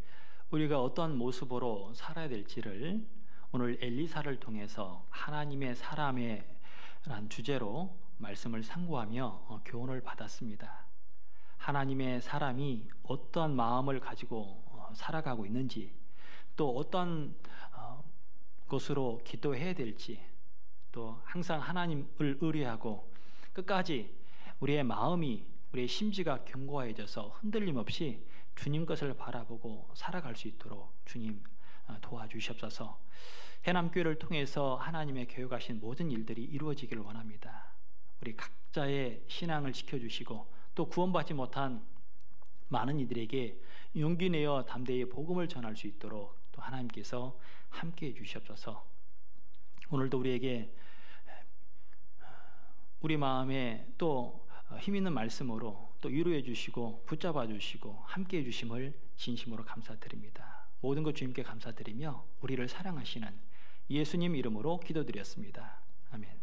우리가 어떤 모습으로 살아야 될지를 오늘 엘리사를 통해서 하나님의 사람의 란 주제로 말씀을 상고하며 교훈을 받았습니다. 하나님의 사람이 어떤 마음을 가지고 살아가고 있는지, 또 어떤 것으로 기도해야 될지, 또 항상 하나님을 의뢰하고 끝까지 우리의 마음이, 우리의 심지가 견고해져서 흔들림 없이 주님 것을 바라보고 살아갈 수 있도록 주님 도와주시옵소서. 해남교회를 통해서 하나님의 교육하신 모든 일들이 이루어지기를 원합니다. 우리 각자의 신앙을 지켜주시고 또 구원받지 못한 많은 이들에게 용기 내어 담대히 복음을 전할 수 있도록 또 하나님께서 함께해 주시옵소서. 오늘도 우리에게 우리 마음에 또 힘있는 말씀으로 또 위로해 주시고 붙잡아 주시고 함께해 주심을 진심으로 감사드립니다. 모든 것 주님께 감사드리며 우리를 사랑하시는 예수님 이름으로 기도드렸습니다. 아멘.